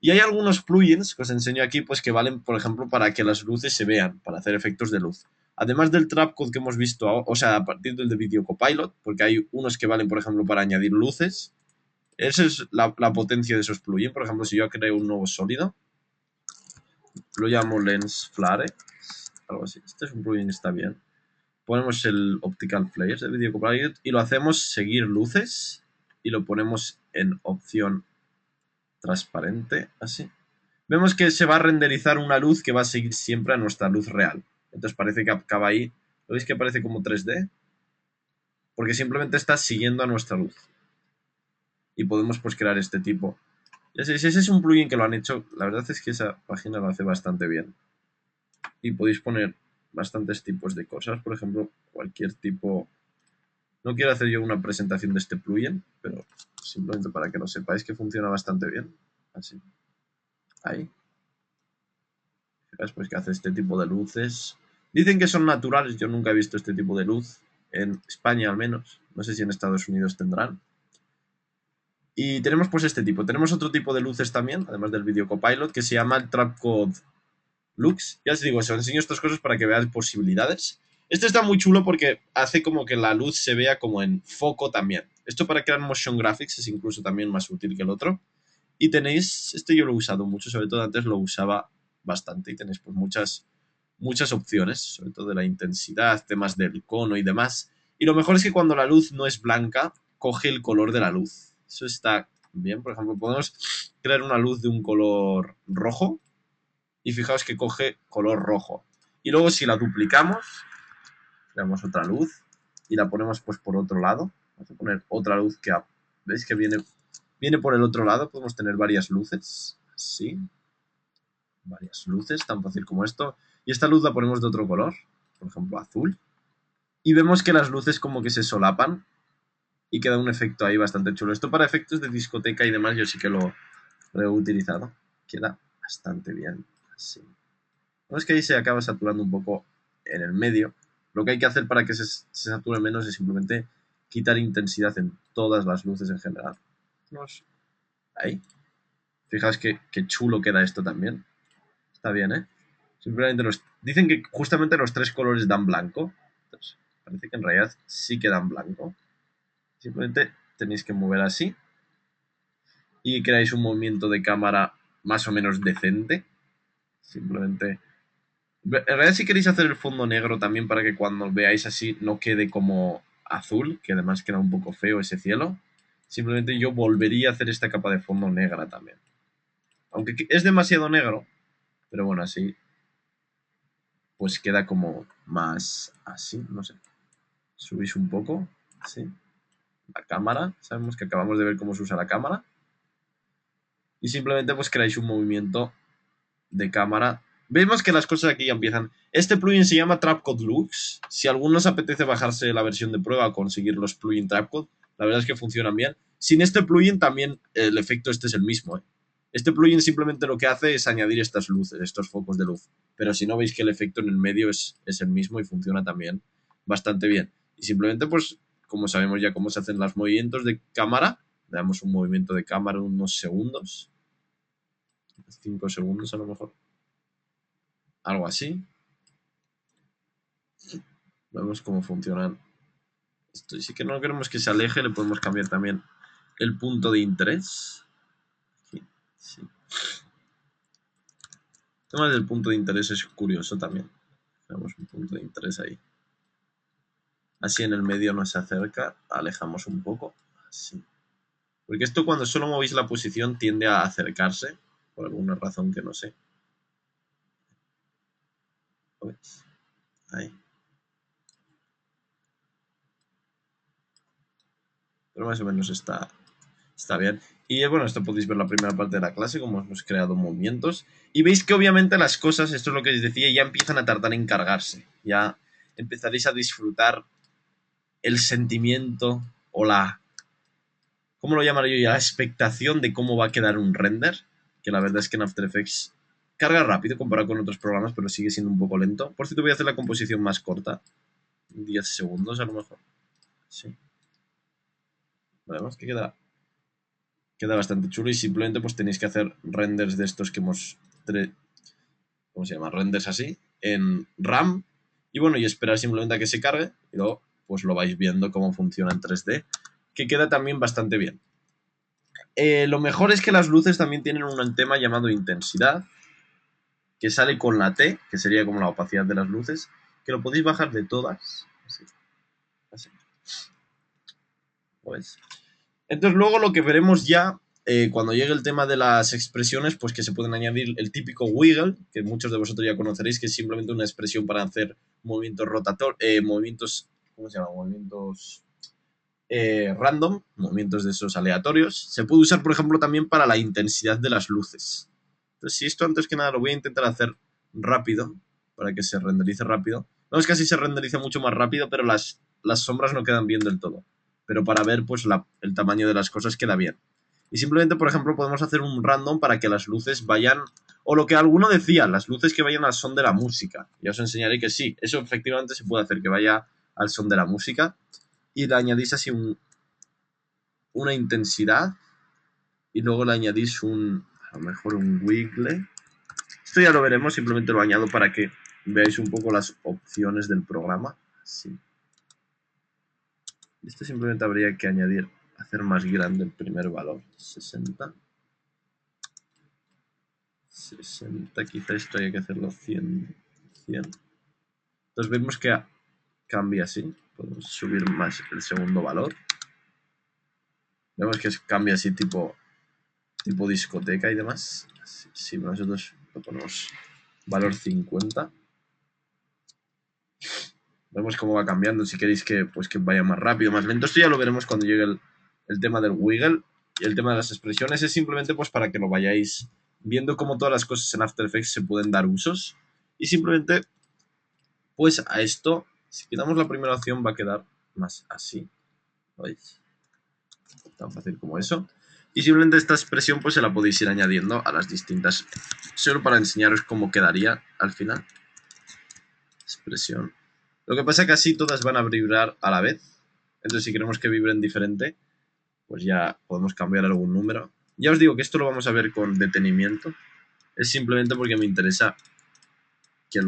Y hay algunos plugins que os enseño aquí, pues que valen, por ejemplo, para que las luces se vean, para hacer efectos de luz. Además del Trapcode que hemos visto, o sea, a partir del de Video Copilot, porque hay unos que valen, por ejemplo, para añadir luces. Esa es la potencia de esos plugins. Por ejemplo, si yo creo un nuevo sólido, lo llamo Lens Flare, algo así. Este es un plugin que está bien. Ponemos el Optical Flares de Video Copilot y lo hacemos seguir luces y lo ponemos en opción transparente, así. Vemos que se va a renderizar una luz que va a seguir siempre a nuestra luz real. Entonces parece que acaba ahí. ¿Lo veis que parece como 3D? Porque simplemente está siguiendo a nuestra luz. y podemos pues crear este tipo. Ya sé, si ese es un plugin que lo han hecho, la verdad es que esa página lo hace bastante bien. Y podéis poner bastantes tipos de cosas, por ejemplo, cualquier tipo. No quiero hacer yo una presentación de este plugin, pero simplemente para que lo sepáis que funciona bastante bien. Así. Ahí. Pues que hace este tipo de luces. Dicen que son naturales, yo nunca he visto este tipo de luz. En España al menos. No sé si en Estados Unidos tendrán. Y tenemos pues este tipo. Tenemos otro tipo de luces también, además del Video Copilot, que se llama el Trapcode Lux. Ya os digo, os enseño estas cosas para que veáis posibilidades. Este está muy chulo porque hace como que la luz se vea como en foco también. Esto para crear motion graphics es incluso también más útil que el otro. Y tenéis, este yo lo he usado mucho, sobre todo antes lo usaba bastante y tenéis pues muchas opciones, sobre todo de la intensidad, temas del cono y demás. Y lo mejor es que cuando la luz no es blanca, coge el color de la luz. Eso está bien. Por ejemplo, podemos crear una luz de un color rojo y fijaos que coge color rojo. Y luego si la duplicamos, creamos otra luz y la ponemos pues por otro lado. Vamos a poner otra luz que, ¿veis que viene por el otro lado? Podemos tener varias luces, sí. Varias luces, tan fácil como esto. Y esta luz la ponemos de otro color, por ejemplo azul. Y vemos que las luces como que se solapan y queda un efecto ahí bastante chulo. Esto para efectos de discoteca y demás yo sí que lo he utilizado. Queda bastante bien, así. No es que ahí se acaba saturando un poco en el medio. Lo que hay que hacer para que se sature menos es simplemente quitar intensidad en todas las luces en general. Ahí. Fijaos que chulo queda esto también. Está bien, ¿eh? Simplemente dicen que justamente los tres colores dan blanco. Entonces, parece que en realidad sí que dan blanco. Simplemente tenéis que mover así. Y creáis un movimiento de cámara más o menos decente. Simplemente. En realidad, si queréis hacer el fondo negro también para que cuando veáis así no quede como azul, que además queda un poco feo ese cielo. Simplemente yo volvería a hacer esta capa de fondo negra también. Aunque es demasiado negro, pero bueno, así pues queda como más así, no sé. Subís un poco, así. La cámara, sabemos que acabamos de ver cómo se usa la cámara. Y simplemente pues creáis un movimiento de cámara. Vemos que las cosas aquí ya empiezan. Este plugin se llama Trapcode Lux. Si a alguno os apetece bajarse la versión de prueba o conseguir los plugin Trapcode, la verdad es que funcionan bien. Sin este plugin también el efecto este es el mismo, ¿eh? Este plugin simplemente lo que hace es añadir estas luces, estos focos de luz. Pero si no veis que el efecto en el medio es el mismo y funciona también bastante bien. Y simplemente pues, como sabemos ya cómo se hacen los movimientos de cámara, le damos un movimiento de cámara unos segundos. 5 segundos a lo mejor. Algo así. Vemos cómo funcionan esto. Y si que no queremos que se aleje, le podemos cambiar también el punto de interés. Aquí, sí. El tema del punto de interés es curioso también. Tenemos un punto de interés ahí. Así en el medio no se acerca, alejamos un poco. Así. Porque esto cuando solo movéis la posición tiende a acercarse, por alguna razón que no sé. ¿Ves? Ahí. Pero más o menos está bien. Y bueno, esto podéis ver la primera parte de la clase, cómo hemos creado movimientos. Y veis que obviamente las cosas, esto es lo que os decía, ya empiezan a tardar en cargarse. Ya empezaréis a disfrutar el sentimiento o la... ¿Cómo lo llamaría yo? La expectación de cómo va a quedar un render. Que la verdad es que en After Effects carga rápido comparado con otros programas, pero sigue siendo un poco lento. Por cierto, voy a hacer la composición más corta. 10 segundos a lo mejor. Sí. Vemos que queda bastante chulo y simplemente pues tenéis que hacer renders de estos que hemos... ¿Cómo se llama? Renders así, en RAM. Y bueno, y esperar simplemente a que se cargue y luego pues lo vais viendo cómo funciona en 3D, que queda también bastante bien. Lo mejor es que las luces también tienen un tema llamado intensidad, que sale con la T, que sería como la opacidad de las luces, que lo podéis bajar de todas. Así. Así. ¿Ves? Entonces luego lo que veremos ya, cuando llegue el tema de las expresiones, pues que se pueden añadir el típico wiggle, que muchos de vosotros ya conoceréis, que es simplemente una expresión para hacer movimientos rotatorios, movimientos, ¿cómo se llama? Movimientos random, movimientos de esos aleatorios. Se puede usar, por ejemplo, también para la intensidad de las luces. Entonces, si esto antes que nada lo voy a intentar hacer rápido, para que se renderice rápido. No es que así se renderice mucho más rápido, pero las sombras no quedan bien del todo. Pero para ver, pues, el tamaño de las cosas queda bien. Y simplemente, por ejemplo, podemos hacer un random para que las luces vayan... O lo que alguno decía, las luces que vayan al son de la música. Ya os enseñaré que sí, eso efectivamente se puede hacer, que vaya al son de la música. Y le añadís así una intensidad. Y luego le añadís a lo mejor un wiggle. Esto ya lo veremos, simplemente lo añado para que veáis un poco las opciones del programa. Sí. Esto simplemente habría que añadir, hacer más grande el primer valor. 60. 60, quizá esto hay que hacerlo 100. 100. Entonces vemos que cambia así. Podemos subir más el segundo valor. Vemos que cambia así tipo discoteca y demás. Si nosotros lo ponemos valor 50. Vemos cómo va cambiando. Si queréis que vaya más rápido, más lento. Esto ya lo veremos cuando llegue el tema del wiggle. Y el tema de las expresiones es simplemente pues para que lo vayáis viendo cómo todas las cosas en After Effects se pueden dar usos. Y simplemente, pues a esto, si quitamos la primera opción, va a quedar más así. ¿Lo veis? Tan fácil como eso. Y simplemente esta expresión pues se la podéis ir añadiendo a las distintas. Solo para enseñaros cómo quedaría al final. Expresión. Lo que pasa es que así todas van a vibrar a la vez. Entonces si queremos que vibren diferente, pues ya podemos cambiar algún número. Ya os digo que esto lo vamos a ver con detenimiento. Es simplemente porque me interesa que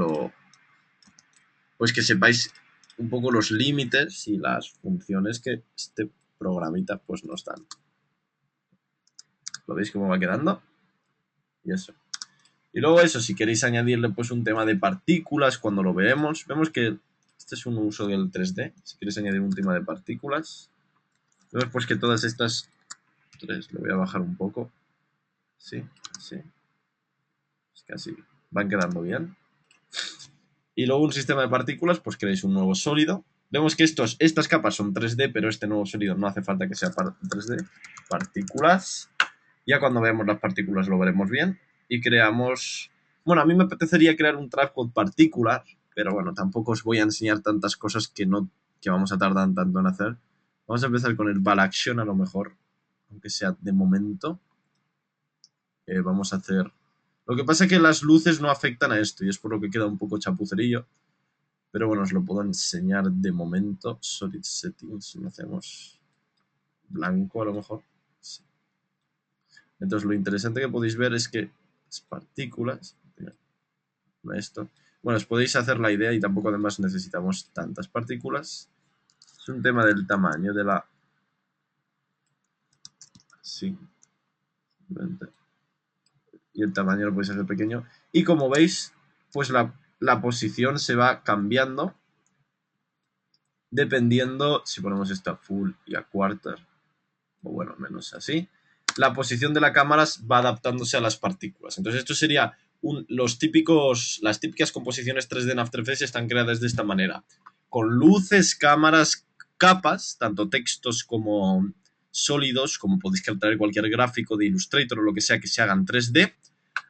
que sepáis un poco los límites y las funciones que este programita pues nos dan. ¿Lo veis cómo va quedando? Y eso. Y luego eso, si queréis añadirle pues un tema de partículas cuando lo veamos, vemos que este es un uso del 3D. Si queréis añadir un tema de partículas, vemos pues que todas estas tres, le voy a bajar un poco. Sí, sí. Es que así van quedando bien. Y luego un sistema de partículas, pues creáis un nuevo sólido. Vemos que estas capas son 3D, pero este nuevo sólido no hace falta que sea 3D. Partículas. Ya cuando veamos las partículas lo veremos bien. Y creamos... Bueno, a mí me apetecería crear un trapcode particular, pero bueno, tampoco os voy a enseñar tantas cosas que vamos a tardar tanto en hacer. Vamos a empezar con el ball action a lo mejor, aunque sea de momento. Vamos a hacer... Lo que pasa es que las luces no afectan a esto y es por lo que queda un poco chapucerillo. Pero bueno, os lo puedo enseñar de momento. Solid settings, lo hacemos blanco a lo mejor. Sí. Entonces lo interesante que podéis ver es que las partículas... Esto. Bueno, os podéis hacer la idea y tampoco además necesitamos tantas partículas. Es un tema del tamaño de la... Sí. Y el tamaño lo podéis hacer pequeño. Y como veis, pues la posición se va cambiando dependiendo si ponemos esto a full y a quarter, o bueno, menos así. La posición de la cámara va adaptándose a las partículas. Entonces esto sería las típicas composiciones 3D en After Effects están creadas de esta manera. Con luces, cámaras, capas, tanto textos como sólidos, como podéis traer cualquier gráfico de Illustrator o lo que sea que se hagan 3D,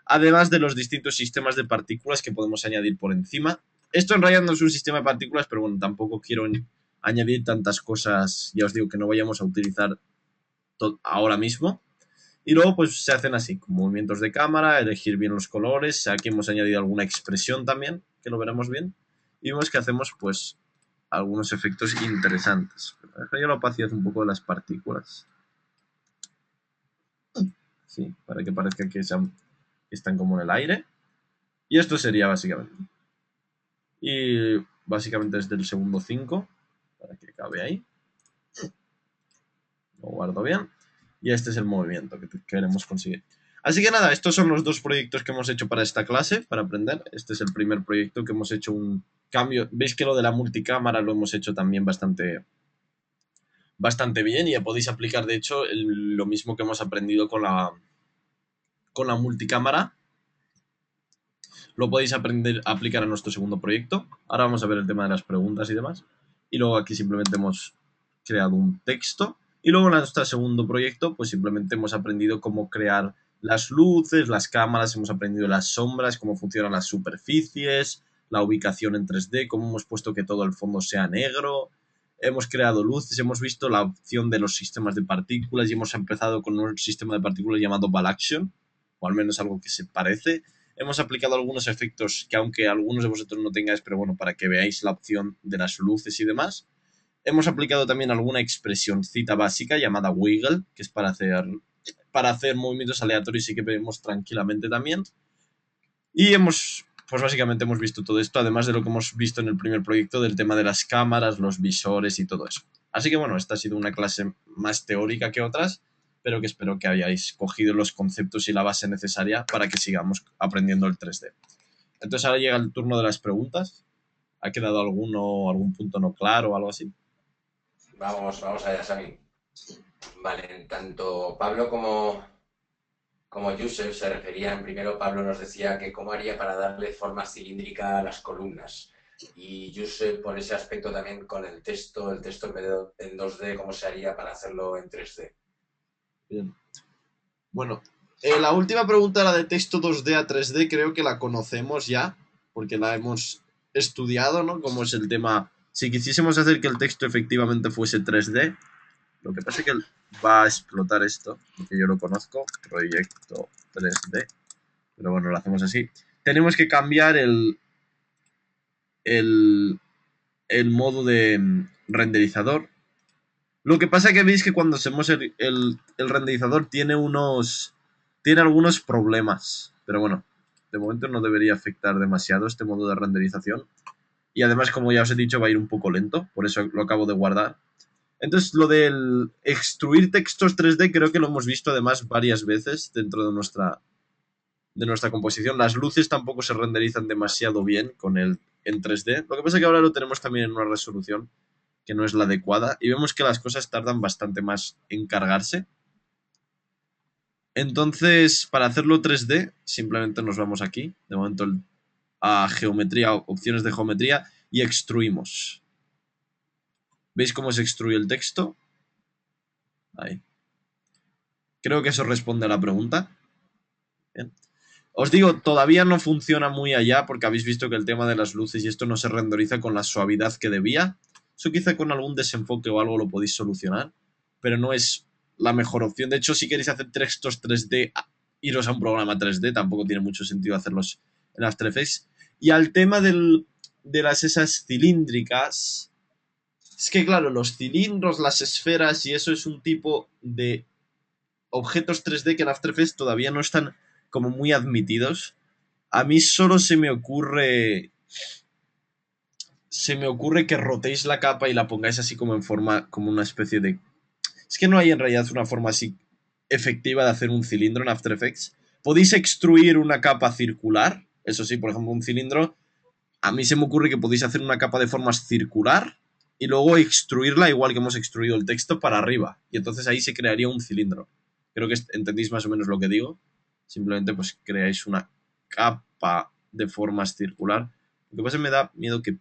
además de los distintos sistemas de partículas que podemos añadir por encima. Esto en realidad no es un sistema de partículas, pero bueno, tampoco quiero añadir tantas cosas, ya os digo que no vayamos a utilizar ahora mismo. Y luego pues se hacen así, con movimientos de cámara, elegir bien los colores. Aquí hemos añadido alguna expresión también, que lo veremos bien. Y vemos que hacemos pues algunos efectos interesantes. Dejo yo la opacidad un poco de las partículas. Sí, para que parezca que están como en el aire. Y esto sería básicamente. Y básicamente es del segundo 5, para que cabe ahí. Lo guardo bien. Y este es el movimiento que queremos conseguir. Así que nada, estos son los dos proyectos que hemos hecho para esta clase, para aprender. Este es el primer proyecto que hemos hecho un cambio. Veis que lo de la multicámara lo hemos hecho también bastante bien y ya podéis aplicar, de hecho, lo mismo que hemos aprendido con la multicámara. Lo podéis aplicar a nuestro segundo proyecto. Ahora vamos a ver el tema de las preguntas y demás. Y luego aquí simplemente hemos creado un texto. Y luego en nuestro segundo proyecto, pues simplemente hemos aprendido cómo crear las luces, las cámaras, hemos aprendido las sombras, cómo funcionan las superficies, la ubicación en 3D, cómo hemos puesto que todo el fondo sea negro. Hemos creado luces, hemos visto la opción de los sistemas de partículas y hemos empezado con un sistema de partículas llamado Balaction, o al menos algo que se parece. Hemos aplicado algunos efectos que aunque algunos de vosotros no tengáis, pero bueno, para que veáis la opción de las luces y demás. Hemos aplicado también alguna expresioncita básica llamada Wiggle, que es para hacer movimientos aleatorios y que vemos tranquilamente también. Y pues básicamente hemos visto todo esto, además de lo que hemos visto en el primer proyecto del tema de las cámaras, los visores y todo eso. Así que bueno, esta ha sido una clase más teórica que otras, pero que espero que hayáis cogido los conceptos y la base necesaria para que sigamos aprendiendo el 3D. Entonces ahora llega el turno de las preguntas. ¿Ha quedado algún punto no claro o algo así? Vamos allá, Sami. Vale, tanto Pablo como Yusef se referían, primero Pablo nos decía que cómo haría para darle forma cilíndrica a las columnas. Y Yusef por ese aspecto también con el texto en vez de en 2D, cómo se haría para hacerlo en 3D. Bien. Bueno, la última pregunta, la de texto 2D a 3D, creo que la conocemos ya, porque la hemos estudiado, ¿no? Como es el tema, si quisiésemos hacer que el texto efectivamente fuese 3D, lo que pasa es que va a explotar esto, porque yo lo conozco, proyecto 3D, pero bueno, lo hacemos así. Tenemos que cambiar el modo de renderizador. Lo que pasa es que veis que cuando hacemos el renderizador tiene algunos problemas, pero bueno, de momento no debería afectar demasiado este modo de renderización. Y además, como ya os he dicho, va a ir un poco lento, por eso lo acabo de guardar. Entonces, lo del extruir textos 3D creo que lo hemos visto además varias veces dentro de nuestra composición. Las luces tampoco se renderizan demasiado bien en 3D. Lo que pasa es que ahora lo tenemos también en una resolución que no es la adecuada y vemos que las cosas tardan bastante más en cargarse. Entonces, para hacerlo 3D, simplemente nos vamos aquí, de momento a geometría, opciones de geometría y extruimos. ¿Veis cómo se extruye el texto? Ahí. Creo que eso responde a la pregunta. Bien. Os digo, todavía no funciona muy allá porque habéis visto que el tema de las luces y esto no se renderiza con la suavidad que debía. Eso quizá con algún desenfoque o algo lo podéis solucionar, pero no es la mejor opción. De hecho, si queréis hacer textos 3D, iros a un programa 3D, tampoco tiene mucho sentido hacerlos en After Effects. Y al tema de esas cilíndricas, es que claro, los cilindros, las esferas y eso es un tipo de objetos 3D que en After Effects todavía no están como muy admitidos. A mí solo se me ocurre que rotéis la capa y la pongáis así como en forma, como una especie de... Es que no hay en realidad una forma así efectiva de hacer un cilindro en After Effects. Podéis extruir una capa circular, eso sí, por ejemplo, un cilindro. A mí se me ocurre que podéis hacer una capa de formas circular y luego extruirla igual que hemos extruido el texto para arriba. Y entonces ahí se crearía un cilindro. Creo que entendéis más o menos lo que digo. Simplemente pues creáis una capa de formas circular. Lo que pasa es que me da miedo que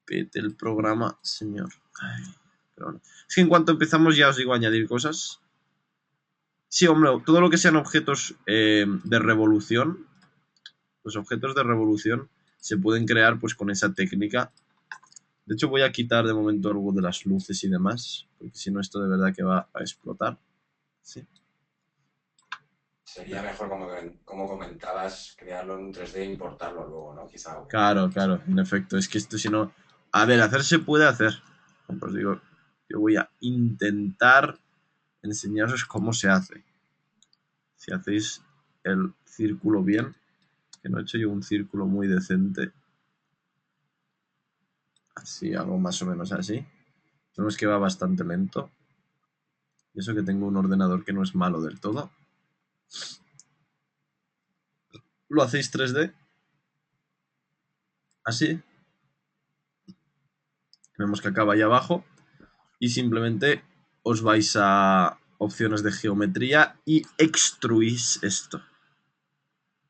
pete el programa, señor. Ay, pero bueno. Es que en cuanto empezamos ya os digo añadir cosas. Sí, hombre, todo lo que sean objetos de revolución, los objetos de revolución se pueden crear pues con esa técnica. De hecho voy a quitar de momento algo de las luces y demás, porque si no esto de verdad que va a explotar. Sí. Sería mejor, como comentabas, crearlo en un 3D e importarlo luego, ¿no? Quizá. Claro, en efecto. Es que esto si no... A ver, hacer se puede hacer. Pues digo, yo voy a intentar enseñaros cómo se hace. Si hacéis el círculo bien, que no he hecho yo un círculo muy decente. Así, algo más o menos así. Vemos que va bastante lento. Y eso que tengo un ordenador que no es malo del todo. ¿Lo hacéis 3D? Así. Vemos que acaba ahí abajo. Y simplemente os vais a opciones de geometría y extruís esto.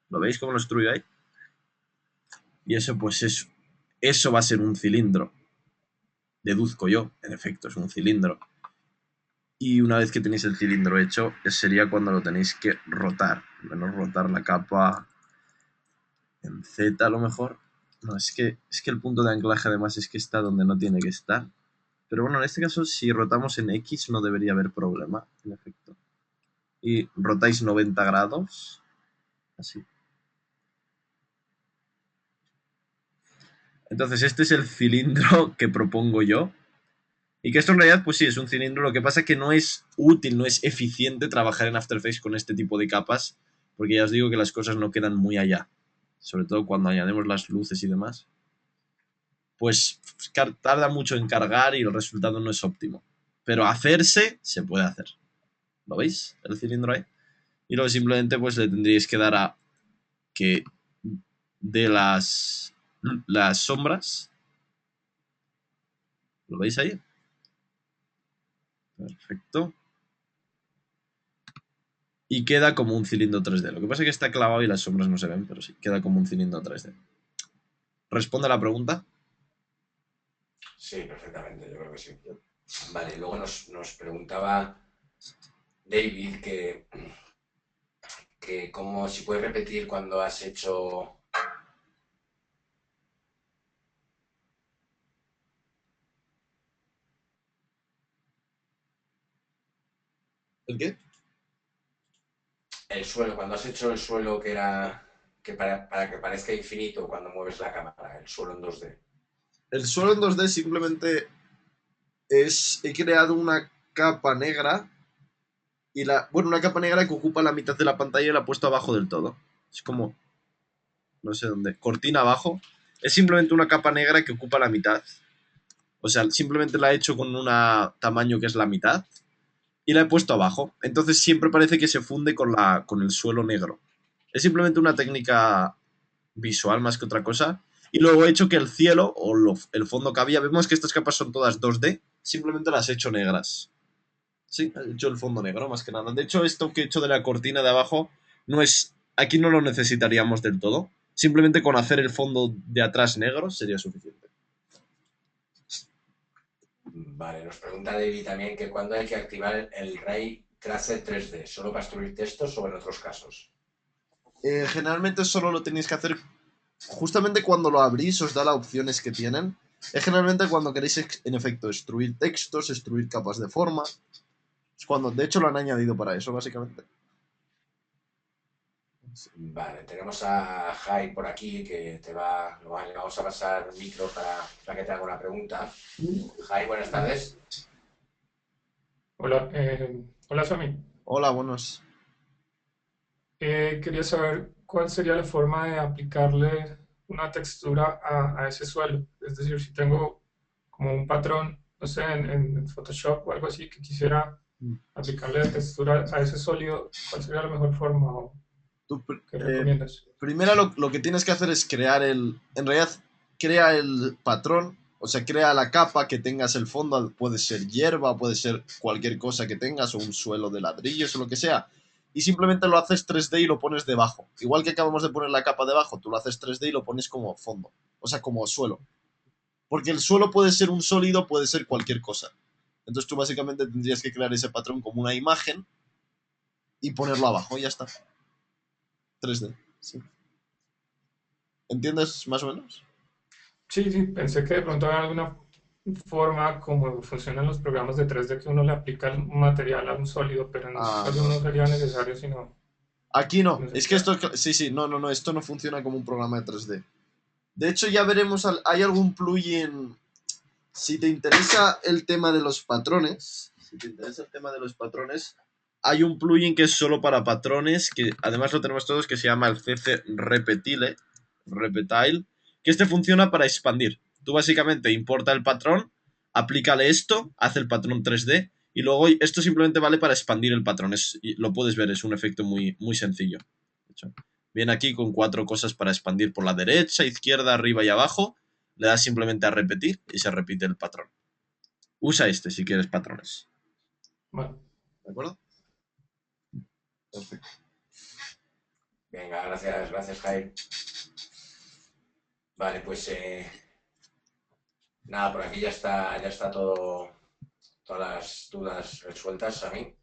¿Lo veis cómo lo extruyo ahí? Y eso pues eso va a ser un cilindro. Deduzco yo, en efecto, es un cilindro. Y una vez que tenéis el cilindro hecho, sería cuando lo tenéis que rotar. Al menos rotar la capa en Z a lo mejor. No, es que el punto de anclaje además es que está donde no tiene que estar. Pero bueno, en este caso, si rotamos en X no debería haber problema, en efecto. Y rotáis 90 grados. Así. Entonces, este es el cilindro que propongo yo. Y que esto en realidad, pues sí, es un cilindro. Lo que pasa es que no es útil, no es eficiente trabajar en After Effects con este tipo de capas. Porque ya os digo que las cosas no quedan muy allá. Sobre todo cuando añadimos las luces y demás. Pues tarda mucho en cargar y el resultado no es óptimo. Pero hacerse, se puede hacer. ¿Lo veis? El cilindro ahí. Y luego simplemente pues le tendríais que dar a que de las sombras. ¿Lo veis ahí? Perfecto. Y queda como un cilindro 3D. Lo que pasa es que está clavado y las sombras no se ven, pero sí, queda como un cilindro 3D. ¿Responde a la pregunta? Sí, perfectamente, yo creo que sí. Vale, luego nos preguntaba David que cómo, si puedes repetir cuando has hecho... ¿El qué? El suelo, cuando has hecho el suelo que era... que para que parezca infinito cuando mueves la cámara, el suelo en 2D. El suelo en 2D simplemente he creado una capa negra bueno, una capa negra que ocupa la mitad de la pantalla y la he puesto abajo del todo. Es como, no sé dónde, cortina abajo. Es simplemente una capa negra que ocupa la mitad. O sea, simplemente la he hecho con un tamaño que es la mitad y la he puesto abajo. Entonces siempre parece que se funde con el suelo negro. Es simplemente una técnica visual más que otra cosa. Y luego he hecho que el cielo o el fondo que había, vemos que estas capas son todas 2D, simplemente las he hecho negras. Sí, he hecho el fondo negro más que nada. De hecho, esto que he hecho de la cortina de abajo no es... Aquí no lo necesitaríamos del todo. Simplemente con hacer el fondo de atrás negro sería suficiente. Vale, nos pregunta David también que cuándo hay que activar el Ray Tracer 3D, ¿solo para extruir textos o en otros casos? Generalmente solo lo tenéis que hacer justamente cuando lo abrís, os da las opciones que tienen. Es generalmente cuando queréis, en efecto, extruir textos, extruir capas de forma. Es cuando, de hecho, lo han añadido para eso, básicamente. Vale, tenemos a Jai por aquí que le vamos a pasar el micro para que te haga una pregunta. Jai, buenas tardes. Hola, hola Sami. Hola, buenos. Quería saber cuál sería la forma de aplicarle una textura a ese suelo. Es decir, si tengo como un patrón, no sé, en Photoshop o algo así, que quisiera aplicarle la textura a ese sólido, ¿cuál sería la mejor forma o Tú, qué recomiendas? primero lo que tienes que hacer es crear en realidad, crea el patrón, o sea, crea la capa que tengas el fondo, puede ser hierba, puede ser cualquier cosa que tengas, o un suelo de ladrillos o lo que sea, y simplemente lo haces 3D y lo pones debajo. Igual que acabamos de poner la capa debajo, tú lo haces 3D y lo pones como fondo, o sea, como suelo. Porque el suelo puede ser un sólido, puede ser cualquier cosa. Entonces tú básicamente tendrías que crear ese patrón como una imagen y ponerlo abajo y ya está. 3D, sí. ¿Entiendes más o menos? Sí, sí, pensé que de pronto había alguna forma como funcionan los programas de 3D que uno le aplica un material a un sólido, pero en este Ah, caso no. no sería necesario, sino Aquí no. no Es que sería. esto... Sí, sí, no, esto no funciona como un programa de 3D. De hecho, ya veremos, hay algún plugin... Si te interesa el tema de los patrones, hay un plugin que es solo para patrones, que además lo tenemos todos, que se llama el CC Repetile, que este funciona para expandir. Tú básicamente importa el patrón, aplícale esto, hace el patrón 3D, y luego esto simplemente vale para expandir el patrón. Lo puedes ver, es un efecto muy, muy sencillo. De hecho, viene aquí con 4 cosas para expandir por la derecha, izquierda, arriba y abajo. Le das simplemente a repetir y se repite el patrón. Usa este si quieres patrones. Bueno, ¿De acuerdo? Perfecto. Venga, gracias Jai. Vale, pues nada, por aquí ya está todo todas las dudas resueltas, a mí.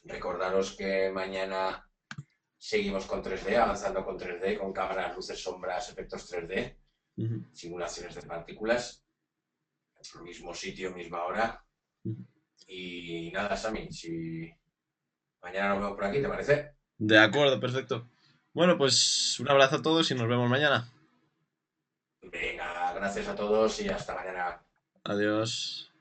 Recordaros que mañana seguimos con 3D, avanzando con 3D, con cámaras, luces, sombras, efectos 3D, simulaciones de partículas, en el mismo sitio, misma hora. Y nada, Sami, si mañana nos vemos por aquí, ¿te parece? De acuerdo, perfecto. Bueno, pues un abrazo a todos y nos vemos mañana. Venga, gracias a todos y hasta mañana. Adiós.